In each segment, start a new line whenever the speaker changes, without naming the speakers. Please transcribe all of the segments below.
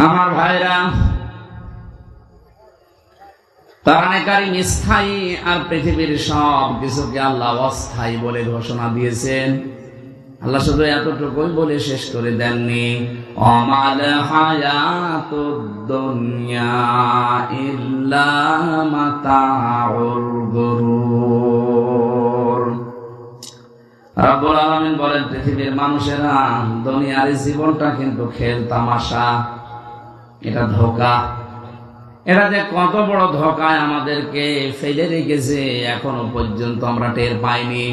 আমার ভাইরা, কোরআনে কারীম স্থায়ী আর পৃথিবীর সব কিছুকে আল্লাহ অস্থায়ী বলে ঘোষণা দিয়েছেন। আল্লাহ শুধু এতটুকুই বলে শেষ করে দেননি, অমাল হায়াতুদ দুনিয়া ইল্লা মাতাউল গুরুর। রব্বুল আলামিন বলেন, পৃথিবীর মানুষেরা দুনিয়ার জীবনটা কিন্তু খেল তামাশা, এটা ধোঁকা। এরা যে কত বড় ধোঁকায় আমাদেরকে ফেলে রেখেছে এখনো পর্যন্ত আমরা টের পাইনি।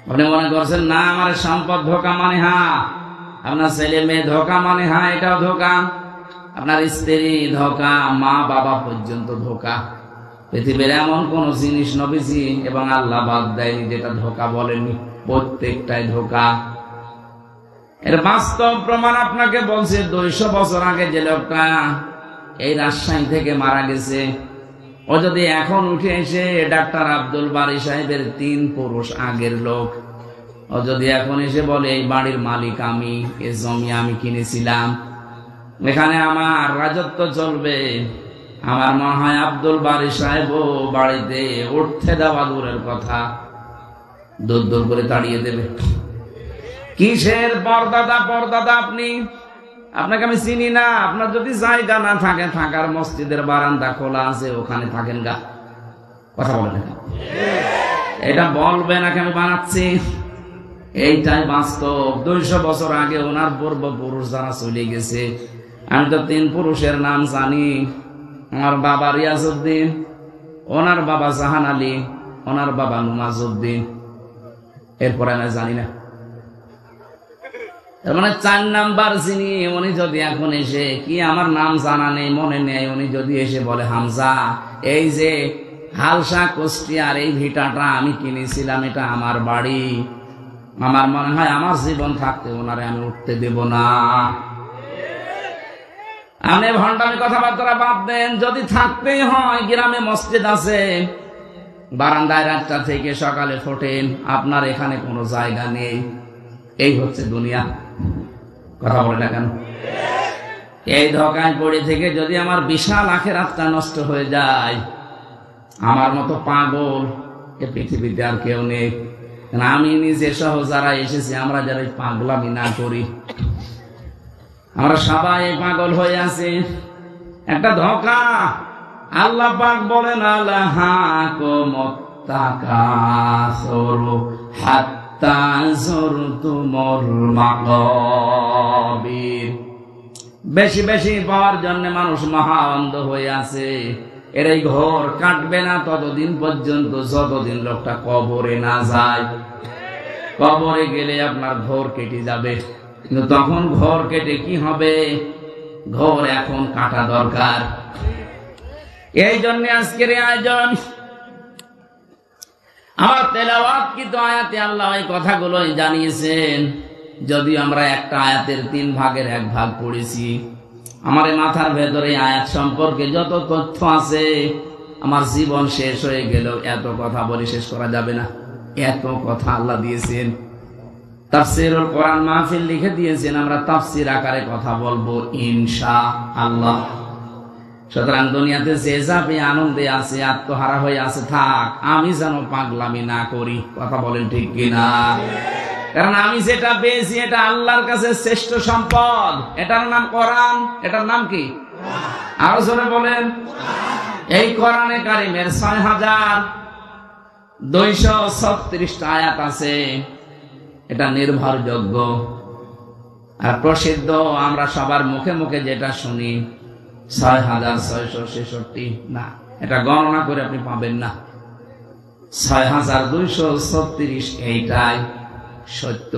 আপনি মনে করছেন না আমার সম্পদ ধোঁকা মানে হ্যাঁ, আপনার ছেলে মেয়ে ধোঁকা মানে হ্যাঁ, এটাও ধোঁকা। আপনার স্ত্রী ধোঁকা, মা বাবা পর্যন্ত ধোঁকা। পৃথিবীর এমন কোন জিনিস নবীজি এবং আল্লাহ বাদ দেয়নি যেটা ধোঁকা বলেনি, প্রত্যেকটাই ধোঁকা। এর বাস্তব প্রমাণ আপনাকে বলছে, 200 বছর আগে যে লোকটা এই রাজশাহী থেকে মারা গেছে, ও যদি এখন উঠে এসে ডাক্তার আব্দুল বারী সাহেবের 3 পুরুষ আগের লোক, ও যদি এখন এসে বলে এই বাড়ির মালিক আমি, এ জমি আমি কিনেছিলাম, এখানে আমার রাজত্ব চলবে, আমার মনে হয় আব্দুল বারী সাহেবও বাড়িতে উঠতে দেওয়া দূরের কথা, দূর দূর করে তাড়িয়ে দেবে। কিসের পরদাদা পরদাদা আপনি? আপনাকে আমি চিনি না। আপনার যদি জায়গা না থাকে, থাকার মসজিদের বারান্দা খোলা আছে, ওখানে থাকেন গা। কথা বলেন, এটা বলবে নাকি আমি বানাচ্ছি? এইটাই বাস্তব। 200 বছর আগে ওনার পূর্বপুরুষ যারা চলে গেছে, আমি তো 3 পুরুষের নাম জানি। আমার বাবা রিয়াজউদ্দিন, ওনার বাবা জাহান আলী, ওনার বাবা নুমাজউদ্দিন, এরপরে আমি জানি না। মানে 4 নাম্বার যিনি, উনি যদি এখন এসে, কি আমার নাম জানা নেই, মনে নেই, উনি যদি এসে বলে হামজা এই যে হালসা কুষ্টিয়ার এই ভিটাটা আমি কিনেছিলাম, এটা আমার বাড়ি, আমার মনে হয় আমার জীবন থাকতে ওনারে আমি উঠতে দেব না। আপনি ভণ্ডামি কথাবার্তা বাদ দেন। যদি থাকতেই হয়, গ্রামে মসজিদ আছে, বারান্দায় রাতটা থেকে সকালে ফোটেন, আপনার এখানে কোনো জায়গা নেই। এই হচ্ছে দুনিয়া। কথা বলে না কেন? এই ধোঁকায় পড়ে থেকে যদি আমার বিশাল আখিরাতটা নষ্ট হয়ে যায়, আমার মতো পাগল এ পৃথিবীতে আর কেউ নেই। আমি নিজে সহ যারা এসেছি, আমরা যারা পাগলামি না করি, আমরা সবাই পাগল হয়ে আছি। একটা ধোঁকা। আল্লাহ পাক বলেন, আল্লাহাকুমুত তাকাসুর হাত্তা যুরতুমুল মাকাবির। বেশি বেশি পাওয়ার জন্য মানুষ মহা অন্ধ হয়ে আছে। এর এই ঘর কাটবে না ততদিন পর্যন্ত, যতদিন লোকটা কবরে না যায়। কবরে গেলে আপনার ঘর কেটে যাবে, কিন্তু তখন ঘর কেটে কি হবে? ঘর এখন কাটা দরকার। এই জন্য আজকের আয়োজন। আমার তেলাওয়াতকৃত আয়াতে আল্লাহ এই কথাগুলোই জানিয়েছেন। যদি আমরা একটা আয়াতের 3 ভাগের 1 ভাগ পড়েছি, আমার মাথার ভেতরে আয়াত সম্পর্কে যত তথ্য আছে, আমার জীবন শেষ হয়ে গেল এত কথা বলে শেষ করা যাবে না। এত কথা আল্লাহ দিয়েছেন। তাফসীরুল কোরআন মাহফিল লিখে দিয়েছেন, আমরা তাফসীর আকারে কথা বলবো ইনশাআল্লাহ। সুতরাং দুনিয়াতে যে যাবে আনন্দে আছে, আত্মহারা হয়ে আছে, থাক, আমি যেন পাগলামি না করি। কথা বলেন ঠিক কিনা? কারণ আমি যেটা পেয়েছি এটা আল্লাহর কাছে শ্রেষ্ঠ সম্পদ। এটার নাম কোরআন। এটার নাম কি? আরো জোরে বলেন। এই কোরআনে কারিমের 6236টা আয়াত আছে। এটা নির্ভরযোগ্য আর প্রসিদ্ধ। আমরা সবার মুখে মুখে যেটা শুনি 6666 না, এটা গণনা করে আপনি পাবেন না। 6236 এইটাই সত্য,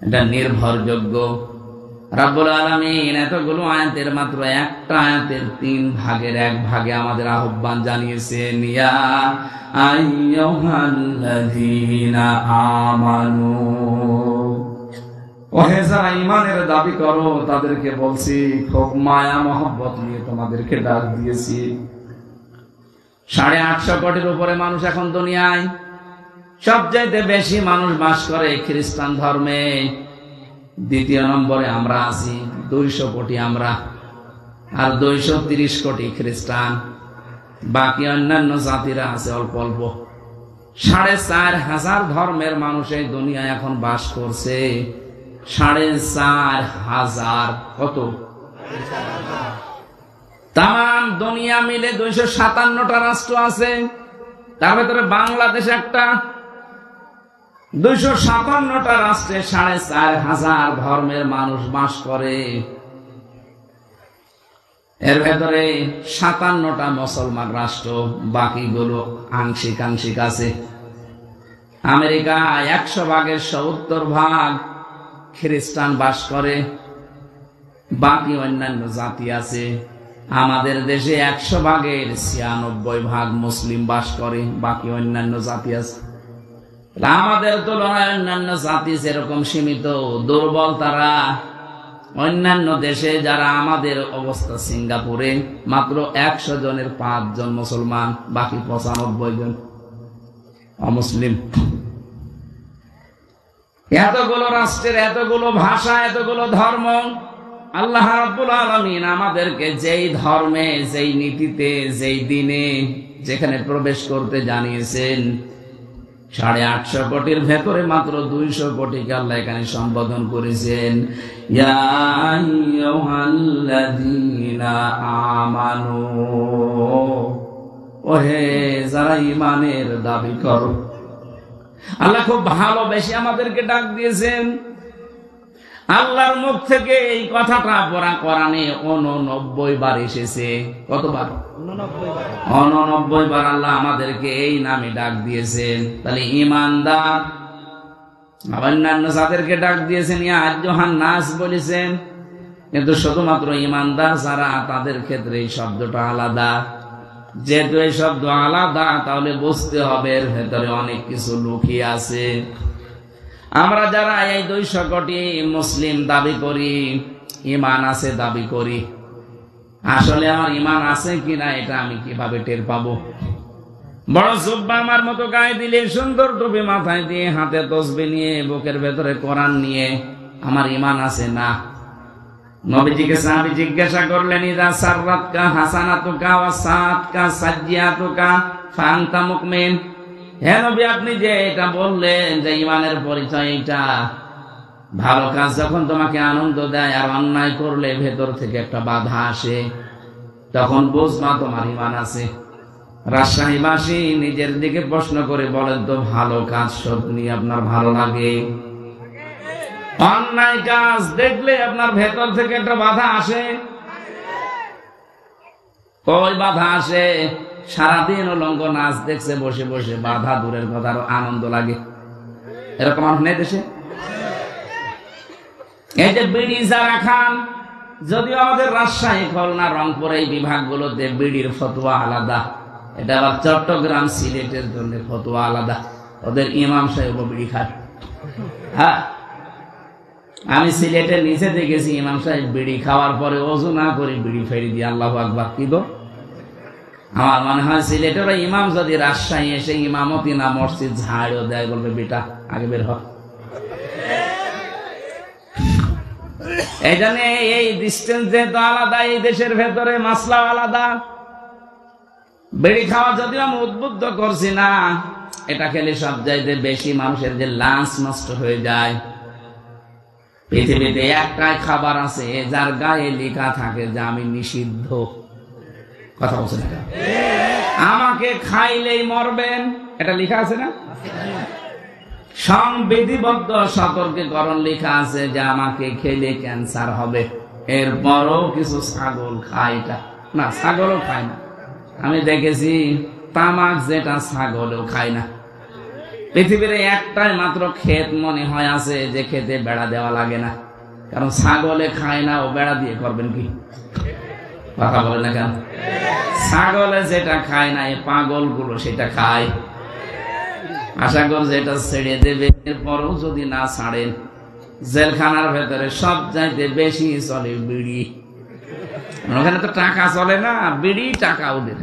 এটা নির্ভরযোগ্য। রব্বুল আলামিন এতগুলো আয়াতের মাত্র একটা আয়াতের 3 ভাগের 1 ভাগে আমাদের আহ্বান জানিয়েছেন, ইয়া আইয়ুহাল্লাযীনা আমানু, ওহে যারা ঈমানের দাবি করো তাদেরকে বলছি, খুব মায়া মহব্বত নিয়ে তোমাদেরকে ডাক দিয়েছি। 850 কোটির উপরে মানুষ এখন দুনিয়ায়। সবচাইতে বেশি মানুষ বাস করে খ্রিস্টান ধর্মে। দ্বিতীয় নম্বরে আমরা আছি, 200 কোটি আমরা, আর 230 কোটি খ্রিস্টান, বাকি অন্যান্য জাতিরা আছে অল্প অল্প। 4,500 ধর্মের মানুষ এই দুনিয়ায় এখন বাস করছে। 4,500 কত? তাম দুনিয়া মিলে 257টা রাষ্ট্র আছে, তার ভেতরে বাংলাদেশ একটা। 257টা রাষ্ট্রে 4,500 ধর্মের মানুষ বাস করে। এর ভেতরে 57টা মুসলমান রাষ্ট্র, বাকিগুলো আংশিক আংশিক আছে। আমেরিকা 100 ভাগের 70 ভাগ খ্রিস্টান বাস করে, বাকি অন্যান্য জাতি আছে। আমাদের দেশে 100 ভাগের 96 ভাগ মুসলিম বাস করে, বাকি অন্যান্য জাতি আছে। আমাদের তুলনায় অন্যান্য জাতি যেরকম সীমিত, দুর্বল তারা। অন্যান্য দেশে যারা আমাদের অবস্থা, সিঙ্গাপুরে মাত্র 100 জনের 5 জন মুসলমান, বাকি 95 জন অমুসলিম। এতগুলো রাষ্ট্রের এতগুলো ভাষা, এতগুলো ধর্ম, আল্লাহ রাব্বুল আলামিন আমাদেরকে যেই ধর্মে, যেই নীতিতে, যেই দিনে, যেখানে প্রবেশ করতে জানিয়েছেন, 850 কোটির ভেতরে মাত্র 200 কোটিকে আল্লাহ এখানে সম্বোধন করেছেন। ইয়া আইয়ুহাল্লাযীনা আমানু, ওহে যারা ঈমানের দাবি করো। আল্লাহ খুব ভালোবেসে আমাদেরকে ডাক দিয়েছেন। আল্লাহর মুখ থেকে এই কথাটা পড়া কোরআনে 89 বার এসেছে। কতবার? 89 বার আল্লাহ আমাদেরকে এই নামে ডাক দিয়েছেন। তাহলে ঈমানদার, অন্যান্য যাদেরকে ডাক দিয়েছেন ইয়া আইয়ুহান নাস বলেছেন, কিন্তু শুধুমাত্র ঈমানদার যারা, তাদের ক্ষেত্রে এই শব্দটা আলাদা। যেহেতু এই শব্দ আলাদা, তাহলে বুঝতে হবে এর ভেতরে অনেক কিছু লুকিয়ে আছে। আমরা যারা এই 200 কোটি মুসলিম দাবি করি, ঈমান আছে দাবি করি, আসলে আমার ঈমান আছে কিনা এটা আমি কিভাবে টের পাবো? বড় জুব্বা আমার মতো গায়ে দিলে, সুন্দর টুপি মাথায় দিয়ে, হাতে তসবিহ নিয়ে, বুকের ভেতরে কোরআন নিয়ে, আমার ঈমান আছে না? নবীজিকে সাহাবী জিজ্ঞাসা করলেন, ইযা সাররাতকা হাসানাতুকা ওয়া সাআতকা সাজ্জিয়াতুকা ফাআনতা মুমিন। হে নবী, আপনি যে এটা বললেন যে ঈমানের পরিচয় এটা, ভালো কাজ যখন তোমাকে আনন্দ দেয় আর অন্যায় করলে ভেতর থেকে একটা বাধা আসে, তখন বুঝবা তোমার ঈমান আছে। রাজশাহীবাসী নিজের দিকে প্রশ্ন করে বলেন তো, ভালো কাজ শুনলে আপনার ভালো লাগে? অন্যায় কাজ দেখলে আপনার ভেতর থেকে একটা বাধা আসে? কই বাধা আসে? সারাদিন উলঙ্গ নাচ দেখছে বসে বসে, বাধা দূরের কথা, আরো আনন্দ লাগে। এরকম মানুষ নেই দেশে? এই যে বিড়ি যারা খান, যদিও আমাদের রাজশাহী, খুলনা, রংপুর এই বিভাগগুলোতে বিড়ির ফতোয়া আলাদা, এটা আবার চট্টগ্রাম, সিলেটের জন্য ফতোয়া আলাদা। ওদের ইমাম সাহেব বিড়ি খায়। হ্যাঁ, আমি সিলেটে নিচে দেখেছি ইমাম সাহেব বিড়ি খাওয়ার পরে ওযু না করে বিড়ি ফেরি দিয়ে আল্লাহু আকবার। কি গো, আমার মনে হয় সিলেটের ইমাম যদি রাজশাহী এসে ইমামতি না মসজিদ ঝাড়ও দেয়, বলবে বেটা আগে বের হ। এই জন্য এই ডিস্টেন্স যেহেতু আলাদা, এই দেশের ভেতরে মাসলা আলাদা। বিড়ি খাওয়া যদিও আমি উদ্বুদ্ধ করছি না, এটা খেলে সব চাইতে বেশি মানুষের যে লাঞ্চ নষ্ট হয়ে যায়। পৃথিবীতে একটাই খাবার আছে যার গায়ে লেখা থাকে যে আমি নিষিদ্ধ। কথা বলছেন, আমাকে খাইলেই মরবেন, এটা লেখা আছে না? সংবিধিবদ্ধ সতর্কীকরণ লেখা আছে যে আমাকে খেলে ক্যান্সার হবে। এরপরও কিছু ছাগল খায় এটা না, ছাগলও খায় না। আমি দেখেছি তামাক যেটা ছাগলও খায় না। পৃথিবীর একটাই মাত্র ক্ষেত মনে হয় আছে যে খেতে বেড়া দেওয়া লাগে না, কারণ ছাগলে খায় না, ও বেড়া দিয়ে করবেন কি? কথা বলে না কেন? ছাগলে যেটা খায় না, এই পাগল গুলো সেটা খায়। আশা কর যেটা ছেড়ে দেবে, এরপরও যদি না ছাড়েন, জেলখানার ভেতরে সব চাইতে বেশি চলে বিড়ি। ওখানে তো টাকা চলে না, বিড়ি টাকা ওদের।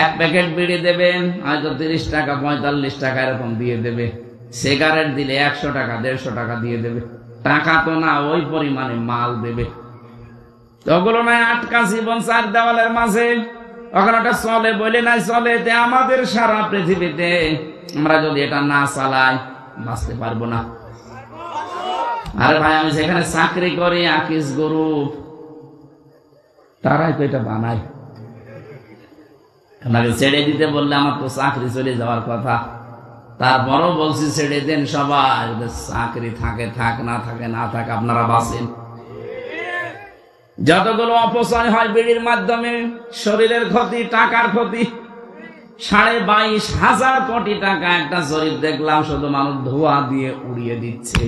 এক প্যাকেট বিড়ি দেবেন হয়তো 30 টাকা 45 টাকা এরকম দিয়ে দেবে। সিগারেট দিলে 100 টাকা 150 টাকা দিয়ে দেবে। টাকা তো না, ওই পরিমাণে মাল দেবে। ওগুলো নয় আটকা জীবন চার দেওয়ালের মাঝে, ওখানে ওটা চলে বলে নাই চলে। আমাদের সারা পৃথিবীতে আমরা যদি এটা না চালাই বাঁচতে পারবো না। আরে ভাই, আমি যেখানে চাকরি করি আকিস গ্রুপ, তারাই তো এটা বানায়। আপনাকে ছেড়ে দিতে বললে আমার তো চাকরি চলে যাওয়ার কথা, তারপরও বলছি ছেড়ে দেন সবাই। চাকরি থাকে থাক, না থাকে না থাক, আপনারা বাঁচেন। যতগুলো অপচয় হয় বিড়ির মাধ্যমে, শরীরের ক্ষতি, টাকার ক্ষতি, 22,500 কোটি টাকা একটা জরিপ দেখলাম, শুধু মানুষ ধোঁয়া দিয়ে উড়িয়ে দিচ্ছে।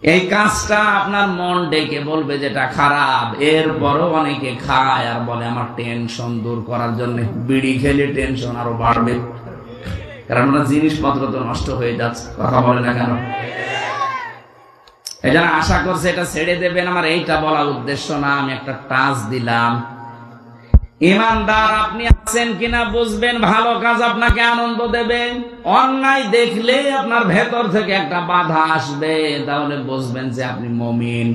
এই কাজটা আপনার মন ডেকে বলবে যেটা খারাপ, এরপরও অনেকে খায় আর বলে আমার টেনশন দূর করার জন্য। বিড়ি খেলে টেনশন আরো বাড়বে, কারণ জিনিসপত্র তো নষ্ট হয়ে যাচ্ছে। কথা বলে না কেন? এই জন্য আশা করছে এটা ছেড়ে দেবেন। আমার এইটা বলা উদ্দেশ্য না, আমি একটা টাচ দিলাম। ইমানদার আপনি আছেন কিনা বুঝবেন, ভালো কাজ আপনাকে আনন্দ দেবে। অন্যায় দেখলে আপনার ভেতর থেকে একটা বাধা আসবে, তাহলে বুঝবেন যে আপনি মুমিন।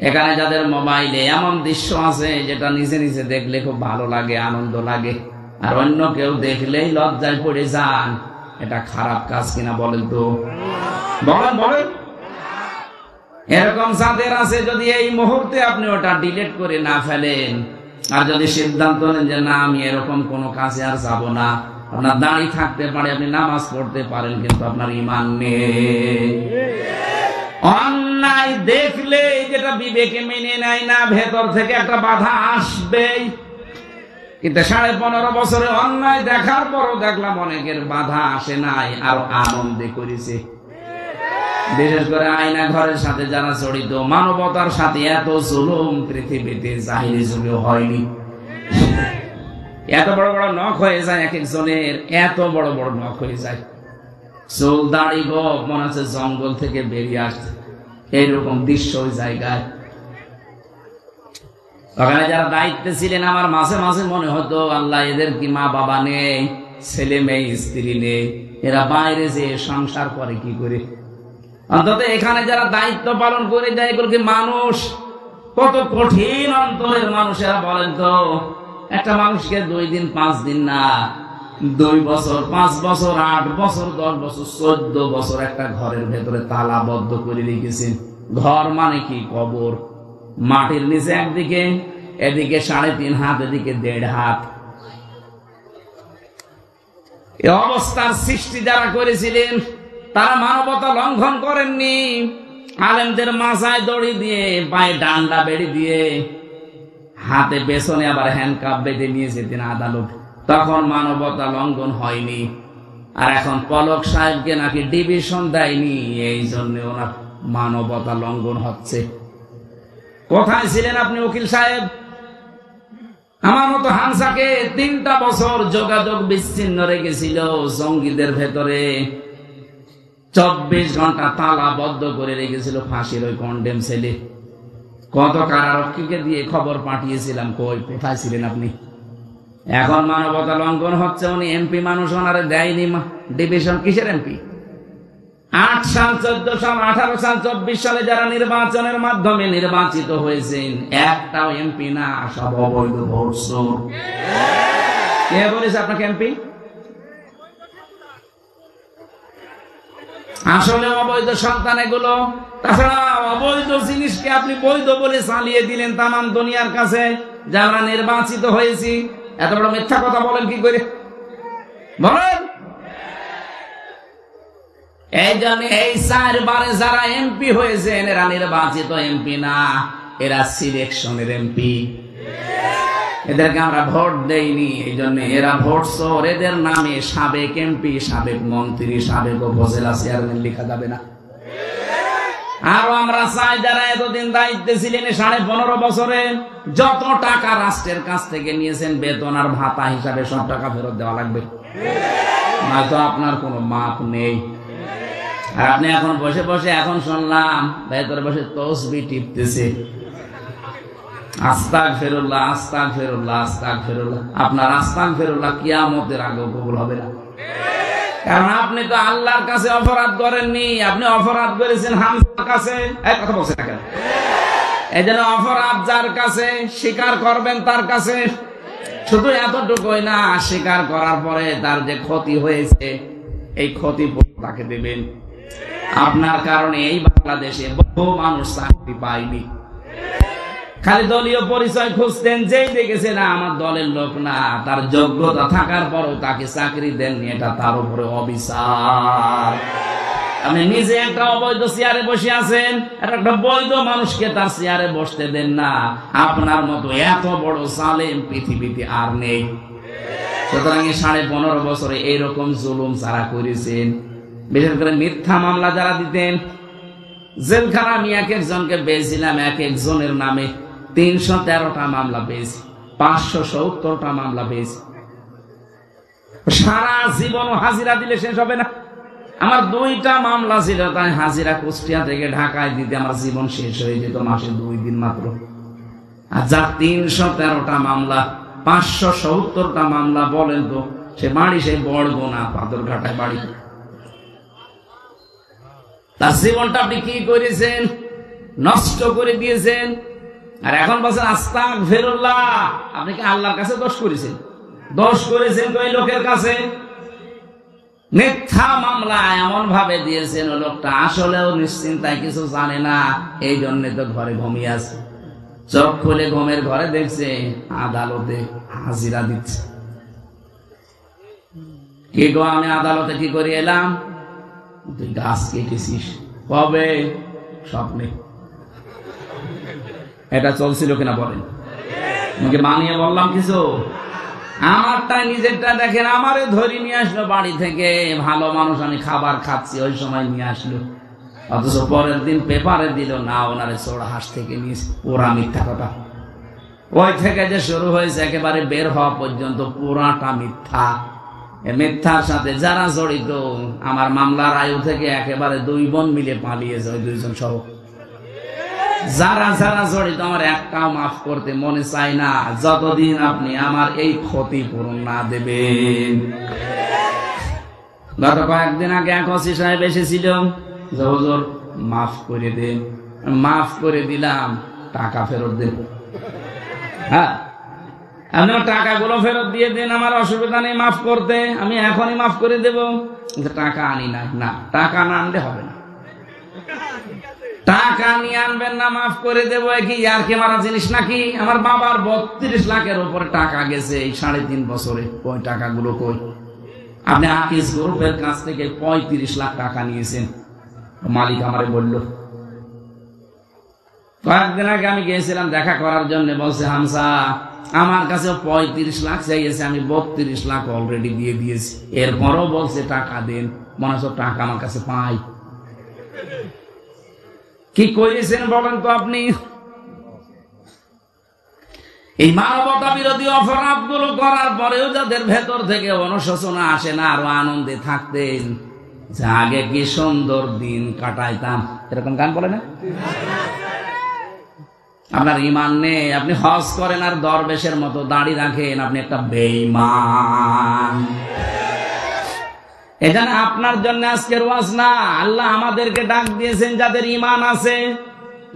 এখানে যাদের মোবাইলে এমন দৃশ্য আছে যেটা নিজে নিজে দেখলে খুব ভালো লাগে, আনন্দ লাগে, আর অন্য কেউ দেখলেই লজ্জায় পড়ে যান, এটা খারাপ কাজ কিনা বলেন তো? বলেন বলেন। এরকম যাদের আছে, যদি এই মুহূর্তে আপনি ওটা ডিলিট করে না ফেলেন, আর যদি সিদ্ধান্ত নেন যে না আমি এরকম কোনো কাজে আর যাব না, আপনার দাঁড়িয়ে থাকতে পারে, আপনি নামাজ পড়তে পারেন, কিন্তু আপনার ঈমান নেই। অন্যায় দেখলে যেটা বিবেকে মেনে নেয় না, ভেতর থেকে একটা বাধা আসবেই। কিন্তু 15.5 বছরে অন্যায় দেখার পরও দেখলাম অনেকের বাধা আসে নাই, আর আনন্দে করেছে। বিশেষ করে আয়না ঘরের সাথে যারা জড়িত, মানবতার সাথে এত জুলুম পৃথিবীতে জাহিরি যুগেও হয়নি। এত বড় বড় নখ হয়ে যায় এক একজনের, এত বড় বড় নখ হয়ে যায়, চুল দাড়ি গোপ মনে হচ্ছে জঙ্গল থেকে বেরিয়ে আসছে, এইরকম দৃশ্য ওই জায়গায়। ওখানে যারা দায়িত্বে ছিলেন, আমার মাঝে মাঝে মনে হতো আল্লাহ এদের কি মা বাবা নেই, ছেলে মেয়ে স্ত্রী নেই, এরা বাইরে যে সংসার করে কি করে? অন্তত এখানে যারা দায়িত্ব পালন করে দেয়, এগুলোকে মানুষ কত কঠিন অন্তরের মানুষেরা বলেন তো। একটা মানুষকে 2 দিন 5 দিন না, 2 বছর 5 বছর 8 বছর 10 বছর 14 বছর একটা ঘরের ভেতরে তালাবদ্ধ করে রেখেছেন। ঘর মানে কি? কবর। মাটির নিচে একদিকে, এদিকে 3.5 হাত, এদিকে 1.5 হাত। এই অবস্থার সৃষ্টি যারা করেছিলেন, তারা মানবতা লঙ্ঘন করেননি। আলেমদের মাথায় দড়ি দিয়ে, পায়ে ডান্ডা বেড়ি দিয়ে, হাতে পেছনে আবার হ্যান্ডকাপ বেঁধে নিয়ে যেতেন আদালত, তখন মানবতা লঙ্ঘন হয়নি। আর এখন পলক সাহেবকে নাকি ডিভিশন দেয়নি, এই জন্য ওনার মানবতা লঙ্ঘন হচ্ছে। কোথায় ছিলেন আপনি উকিল সাহেব? আমার মতো হামসাকে 3টা বছর যোগাযোগ বিচ্ছিন্ন রেখেছিল জঙ্গিদের ভেতরে, 24 ঘন্টা তালাবদ্ধ করে রেখেছিল ফাঁসির ওই কন্ডেম ছেলে। কত কারারক্ষীকে দিয়ে খবর পাঠিয়েছিলাম, কই কোথায় ছিলেন আপনি? এখন মানবতা লঙ্ঘন হচ্ছে। উনি এমপি মানুষ, ওনারে দেয়নি ডিভিশন। কিসের এমপি? 8 সাল, 14 সাল, 18 সাল, 24 সালে যারা নির্বাচনের মাধ্যমে নির্বাচিত হয়েছেন, একটাও এমপি না, সব অবৈধ ভোট চোর। কে বলেছে আপনাকে এমপি? আসলে অবৈধ সন্তান এগুলো। তাছাড়া অবৈধ জিনিসকে আপনি বৈধ বলে চালিয়ে দিলেন তামাম দুনিয়ার কাছে, যারা নির্বাচিত হয়েছি। এত বড় মিথ্যা কথা বলেন কি করে বলেন? এই জন্য এই 4 বারে যারা এমপি হয়েছেন, এরা নির্বাচিত এমপি না, এরা সিলেকশনের এমপি। এদেরকে আমরা ভোট দেইনি, এই জন্য এরা ভোট চোর। এদের নামে সাবেক এমপি, সাবেক মন্ত্রী, সাবেক উপজেলা চেয়ারম্যান লেখা যাবে না। আরো আমরা চাই যারা এতদিন দায়িত্বে ছিলেন, 15.5 বছরে যত টাকা রাষ্ট্রের কাছ থেকে নিয়েছেন বেতন আর ভাতা হিসাবে, সব টাকা ফেরত দেওয়া লাগবে, নয়তো আপনার কোনো মাপ নেই। আর আপনি এখন বসে বসে, এখন শুনলাম ভেতরে বসে তসবিহ টিপতেছে, আস্তাগফিরুল্লাহ, আস্তাগফিরুল্লাহ, আস্তাগফিরুল্লাহ। আপনার আস্তাগফিরুল্লাহ কিয়ামতের আগে কবুল হবে না। কারণ আপনি তো আল্লাহর কাছে অপরাধ করেননি, আপনি অপরাধ করেছেন হামজার কাছে। এই কথা বলছেন না কেন? এই জন্য অপরাধ যার কাছে স্বীকার করবেন তার কাছে। শুধু এতটুকুই না, স্বীকার করার পরে তার যে ক্ষতি হয়েছে এই ক্ষতি তাকে দেবেন। আপনার কারণে এই বাংলাদেশে বহু মানুষ চাকরি পায়নি। খালি দলীয় পরিচয় খুঁজতেন, যেই দেখেছে না আমার দলের লোক না, তার যোগ্যতা থাকার পরও তাকে চাকরি দেননি, এটা তার উপরে অবিচার। আপনি নিজে একটা অবৈধ চেয়ারে বসে আছেন, একটা বৈধ মানুষকে তার চেয়ারে বসতে দেন না। আপনার মতো এত বড় জালেম পৃথিবীতে আর নেই। সুতরাং 15.5 বছরে এইরকম জুলুম যারা করেছেন, বিশেষ করে মিথ্যা মামলা যারা দিতেন, জেলখানা আমি এক একজনকে পেয়েছিলাম, এক একজনের নামে 313টা মামলা পেয়েছি, 570টা মামলা পেয়েছি। সারা জীবন হাজিরা দিলে শেষ হবে না। আমার 2টা মামলা ছিল, তাই হাজিরা কুষ্টিয়া থেকে ঢাকায় দিতে আমার জীবন শেষ হয়ে যেত মাসে 2 দিন মাত্র। আর যার 313টা মামলা, 570টা মামলা, বলেন তো সে বাড়ি সেই বড়গোনা পাথরঘাটায় বাড়ি। তার জীবনটা আপনি কি করেছেন? নষ্ট করে দিয়েছেন। আর এখন বলছেন আস্তাগফিরুল্লাহ। আপনি কি আল্লাহর কাছে দোষ করেছেন? দোষ করেছেন তো এই লোকের কাছে। মিথ্যা মামলা এমন ভাবে দিয়েছেন ওই লোকটা আসলেও নিশ্চিন্তায় কিছু জানে না, এই জন্য তো ঘরে ঘুমিয়ে আছে। চোখ খুলে ঘুমের ঘরে দেখছে আদালতে হাজিরা দিচ্ছে। কি গো, আমি আদালতে কি করে এলাম? তুই গাছ কেটেছিস। কবে? স্বপ্নে। এটা চলছিল কিনা বলেন? আমাকে মানিয়ে বললাম কিছু? আমারটা নিজেরটা দেখেন, আমারে ধরে নিয়ে আসলো বাড়ি থেকে, ভালো মানুষ, আমি খাবার খাচ্ছি ওই সময় নিয়ে আসলো, অথচ পরের দিন পেপারে দিল না ওনারে চোরাহাঁস থেকে নিয়েছে। ওরা মিথ্যা কথা। ওই থেকে যে শুরু হয়েছে একেবারে বের হওয়া পর্যন্ত পুরাটা মিথ্যা। মিথ্যার সাথে যারা জড়িত, আমার মামলার আয়ু থেকে একেবারে 2 বোন মিলে পালিয়েছে, ওই 2 জন সহ। যারা যারা জড়িত আমার একটাও মাফ করতে মনে চায় না, যতদিন আপনি আমার এই ক্ষতিপূরণ না দেবেন। গত কয়েকদিন আগে এক ওসি সাহেব এসেছিল, হুজুর মাফ করে দেন। মাফ করে দিলাম, টাকা ফেরত দেন। হ্যাঁ, আপনি টাকাগুলো ফেরত দিয়ে দেন, আমার অসুবিধা নেই মাফ করতে, আমি এখনই মাফ করে দেব। টাকা আনি না, না টাকা না আনলে হবে না। টাকা নিয়ে আনবেন না, মাফ করে দেবো। কি আর কে মারা জিনিস নাকি? আমার বাবার 32 লাখের উপরে টাকা গেছে এই 3.5 বছরে। ওই টাকাগুলো কই? আপনি আকিস গ্রুপের কাছ থেকে 35 লাখ টাকা নিয়েছেন, মালিক আমারে বলল। কয়েকদিন আগে আমি গিয়েছিলাম দেখা করার জন্য, বলছে হামসা আমার কাছে 35 লাখ চাইছে, আমি 32 লাখ অলরেডি দিয়ে দিয়েছি। এরপরও বলছে টাকা দেন, মনে হচ্ছে টাকা আমার কাছে পাই। কি করেছেন বলেন তো আপনি? এই মানবতা বিরোধী অপরাধ গুলো করার পরেও যাদের ভেতর থেকে অনুশোচনা আসে না, আরো আনন্দে থাকতেন, যে আগে কি সুন্দর দিন কাটাইতাম, এরকম গান বলে না? আপনার ঈমান নেই, আপনি হজ করেন আর দরবেশের মতো দাড়ি রাখেন, আপনি একটা বেঈমান। এখানে আপনার জন্য আজকের ওয়াজ না, আল্লাহ আমাদেরকে ডাক দিয়েছেন যাদের ঈমান আছে,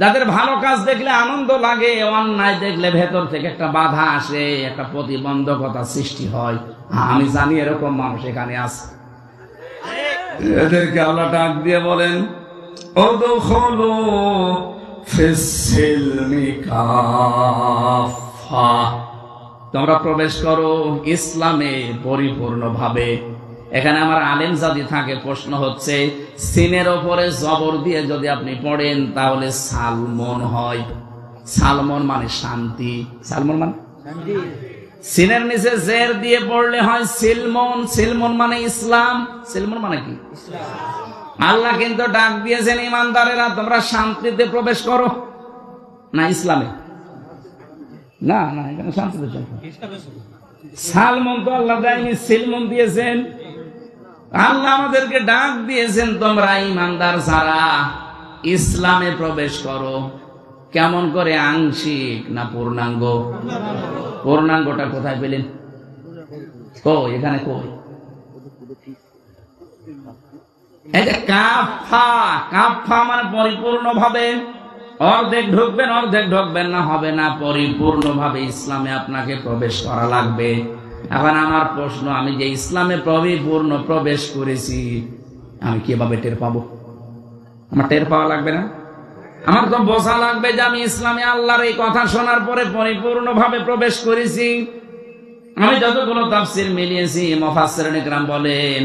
যাদের ভালো কাজ দেখলে আনন্দ লাগে, অন্যায় দেখলে ভেতর থেকে একটা বাধা আসে, একটা প্রতিবন্ধকতা সৃষ্টি হয়। আমি জানি এরকম মানুষ এখানে আছে। এদেরকে আল্লাহ ডাক দিয়ে বলেন, উদখুলু ফিস-সিলমি কাফা, তোমরা প্রবেশ করো ইসলামে পরিপূর্ণভাবে। এখানে আমার আলেম যদি থাকে, প্রশ্ন হচ্ছে সিনের ওপরে জবর দিয়ে যদি আপনি পড়েন তাহলে সালমন হয়। সালমন মানে শান্তি, সালমন মানে শান্তি। সিনের নিচে জের দিয়ে পড়লে হয় সিলমন, সিলমন মানে ইসলাম। সিলমন মানে কি? ইসলাম। আল্লাহ কিন্তু ডাক দিয়েছেন ইমানদারেরা তোমরা শান্তিতে প্রবেশ করো, না ইসলামে না, না এখানে শান্তিতে। সালমন তো আল্লাহ দেয়নি, সিলমন দিয়েছেন। আল্লাহ আমাদেরকে ডাক দিয়েছেন তোমরা ইমানদার যারা ইসলামে প্রবেশ করো। কেমন করে? আংশিক না পূর্ণাঙ্গ? পূর্ণাঙ্গটা কোথায় পেলেন? এখানে এই যে কাফা, কাফা মানে পরিপূর্ণভাবে, অর্ধেক ঢুকবেন অর্ধেক ঢুকবেন না, হবে না। পরিপূর্ণভাবে ইসলামে আপনাকে প্রবেশ করা লাগবে। এখন আমার প্রশ্ন, আমি যে ইসলামে পরিপূর্ণ প্রবেশ করেছি, আমি কিভাবে টের পাবো? আমার টের পাওয়া লাগবে না? আমার তো বোঝা লাগবে যে আমি ইসলামে আল্লাহর এই কথা শোনার পরে পরিপূর্ণভাবে প্রবেশ করেছি। আমি যতগুলো তাফসীর মিলিয়েছি, মুফাসসিরিন ইকরাম বলেন,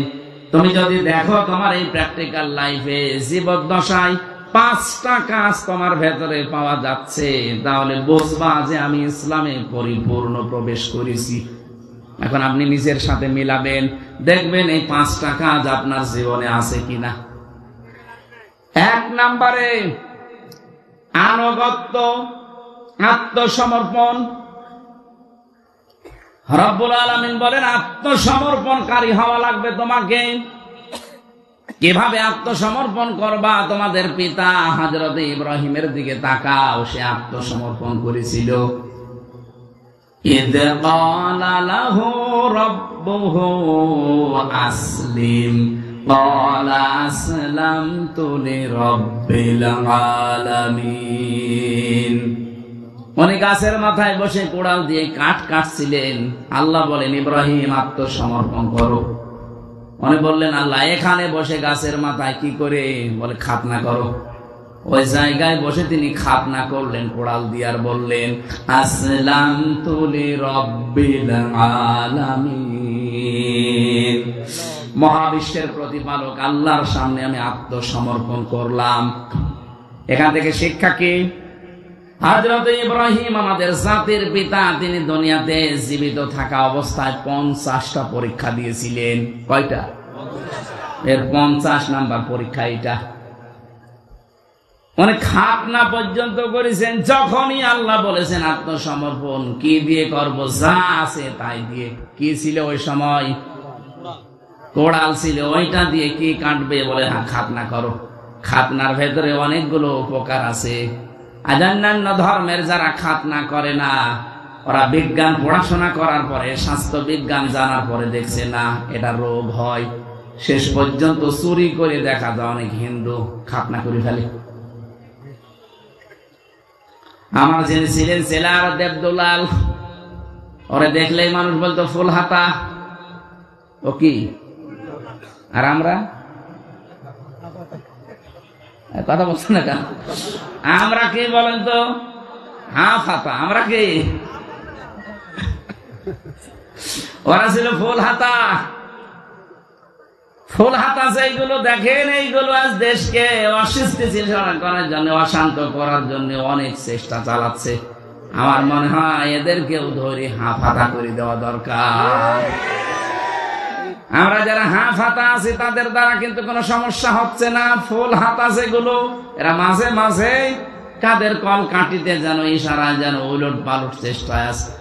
তুমি যদি দেখো তোমার এই প্র্যাকটিক্যাল লাইফে জীবদ্দশায় 5টা কাজ তোমার ভেতরে পাওয়া যাচ্ছে, তাহলে বুঝবা যে আমি ইসলামে পরিপূর্ণ প্রবেশ করেছি। এখন আপনি নিজের সাথে মিলাবেন, দেখবেন এই 5টা কাজ আপনার জীবনে আছে কিনা। 1 নম্বরে আনুগত্য, আত্মসমর্পণ। রব্বুল আলামিন বলেন আত্মসমর্পণকারী হওয়া লাগবে তোমাকে। কিভাবে আত্মসমর্পণ করবা? তোমাদের পিতা হযরত ইব্রাহিমের দিকে তাকাও, সে আত্মসমর্পণ করেছিল। ইয ক্বালা লাহু রাব্বুহু আসলিম ক্বালা আসলামতু লিরাব্বিল আলামিন। উনি গাছের মাথায় বসে কোড়াল দিয়ে কাঠ কাটছিলেন। আল্লাহ বলেন ইব্রাহিম আত্মসমর্পণ করো। উনি বললেন আল্লাহ এখানে বসে গাছের মাথায় কি করে? বলে খাতনা করো। ওই জায়গায় বসে তিনি খাতনা করলেন কোড়াল দিয়ে, আর বললেন আসলামতু লিরাব্বিল আলামিন। মহাবিশ্বের প্রতিপালক আল্লাহর সামনে আমি আত্মসমর্পণ করলাম। এখান থেকে শিক্ষা কি? হযরত ইব্রাহিম আমাদের জাতির পিতা, তিনি দুনিয়াতে জীবিত থাকা অবস্থায় 50টা পরীক্ষা দিয়েছিলেন। কয়টা? এর 50 নাম্বার পরীক্ষা এটা। অনেক খাতনা পর্যন্ত করেছেন। যখনই আল্লাহ বলেছেন আত্মসমর্পণ, কি দিয়ে করব? যা আছে তাই দিয়ে। কি ছিল ওই সময়? কোড়াল ছিল, ওইটা দিয়ে কি কাটবে? বলে হ্যাঁ খাতনা করো। খাতনার ভেতরে অনেকগুলো উপকার আছে। আর অন্যান্য ধর্মের যারা খাতনা করে না, ওরা বিজ্ঞান পড়াশোনা করার পরে, স্বাস্থ্য বিজ্ঞান জানার পরে দেখছে না এটা রোগ হয়। শেষ পর্যন্ত চুরি করে দেখা যায় অনেক হিন্দু খাতনা করে ফেলে। আমার যিনি ছিলেন সেলার দেবদুলাল, ওরে দেখলেই মানুষ বলতো ফুল হাতা। ও কি? আর আমরা কথা বলছো না কেন? আমরা কি বলেন তো? হাফ হাতা। আমরা কি? ওরা ছিল ফুল হাতা। ফুল হাতা যেগুলো দেখেন, এইগুলো আজ দেশকে অস্থিতিশীল করার জন্য, অশান্ত করার জন্য অনেক চেষ্টা চালাচ্ছে। আমার মনে হয় এদেরকেও ধরে হাফ হাতা করে দেওয়া দরকার। আমরা যারা হাফ হাতা আছি তাদের দ্বারা কিন্তু কোনো সমস্যা হচ্ছে না। ফুল হাতা যেগুলো, এরা মাঝে মাঝে কাদের কল কাটিতে যেন ইশারায় যেন উলট পালট চেষ্টায় আছে।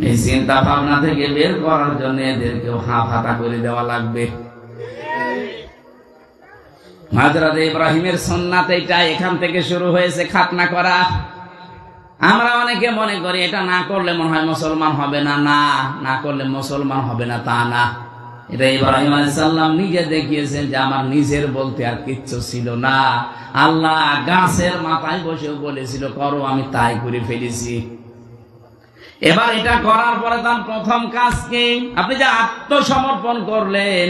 এই চিন্তা ভাবনা থেকে বের করার জন্য এদেরকেও হাফ হাতা করে দেওয়া লাগবে। হযরত ইব্রাহিমের সুন্নাত এইটা, এখান থেকে শুরু হয়েছে খাতনা করা। আমরা অনেকে মনে করি এটা না করলে মনে হয় মুসলমান হবে না। না করলে মুসলমান হবে না তা না। এটা ইব্রাহিম আলাইহিস সালাম নিজে দেখিয়েছেন যে আমার নিজের বলতে আর কিচ্ছু ছিল না। আল্লাহ গাছের মাথায় বসেও বলেছিল করো, আমি তাই করে ফেলেছি। এবার এটা করার পরে তার প্রথম কাজ কি? আপনি যে আত্মসমর্পণ করলেন,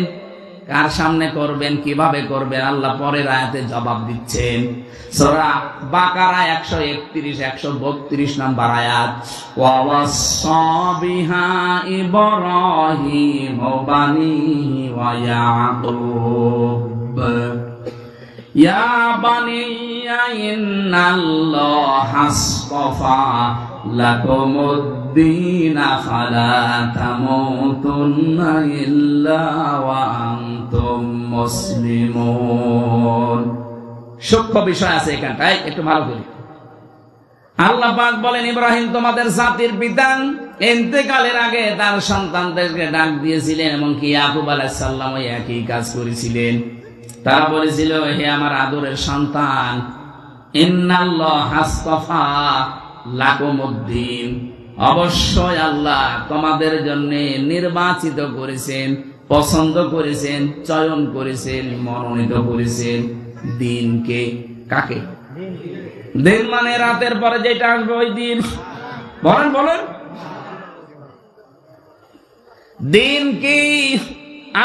কার সামনে করবেন, কিভাবে করবেন? আল্লাহ পরের আয়াতে জবাব দিচ্ছেন। সূরা বাকারা 131-132 নাম্বার আয়াত। ওয়াসাসা বিহা ইব্রাহিম বানিহি ওয়া ইয়াকুব ইয়া বানিয়া ইন্নাল্লাহা আসতাফা লাকুমুদ্দীনা ফালা তামুতুন্না ইল্লা ওয়া আনতুম মুসলিমুন। সূক্ষ্ম বিষয় আছে এখানটায়, একটু ভালো করে। আল্লাহ পাক বলেন ইব্রাহিম তোমাদের জাতির পিতা, ইন্তেকালের আগে তার সন্তানদেরকে ডাক দিয়েছিলেন, এমনকি ইয়াকুব আলাইহিস সালাম ওই একই কাজ করেছিলেন। তারা বলেছিল হে আমার আদরের সন্তান, ইন্নাল্লাহা আসতাফা লাকুমুদ্দীন, অবশ্যই আল্লাহ তোমাদের জন্য নির্বাচিত করেছেন পছন্দ করেছেন, চয়ন করেছেন, মনোনীত করেছেন দিনকে। কাকে? দিন মানে রাতের পরে যেটা আসবে ওই দিন। বলেন বলেন, দিন কি?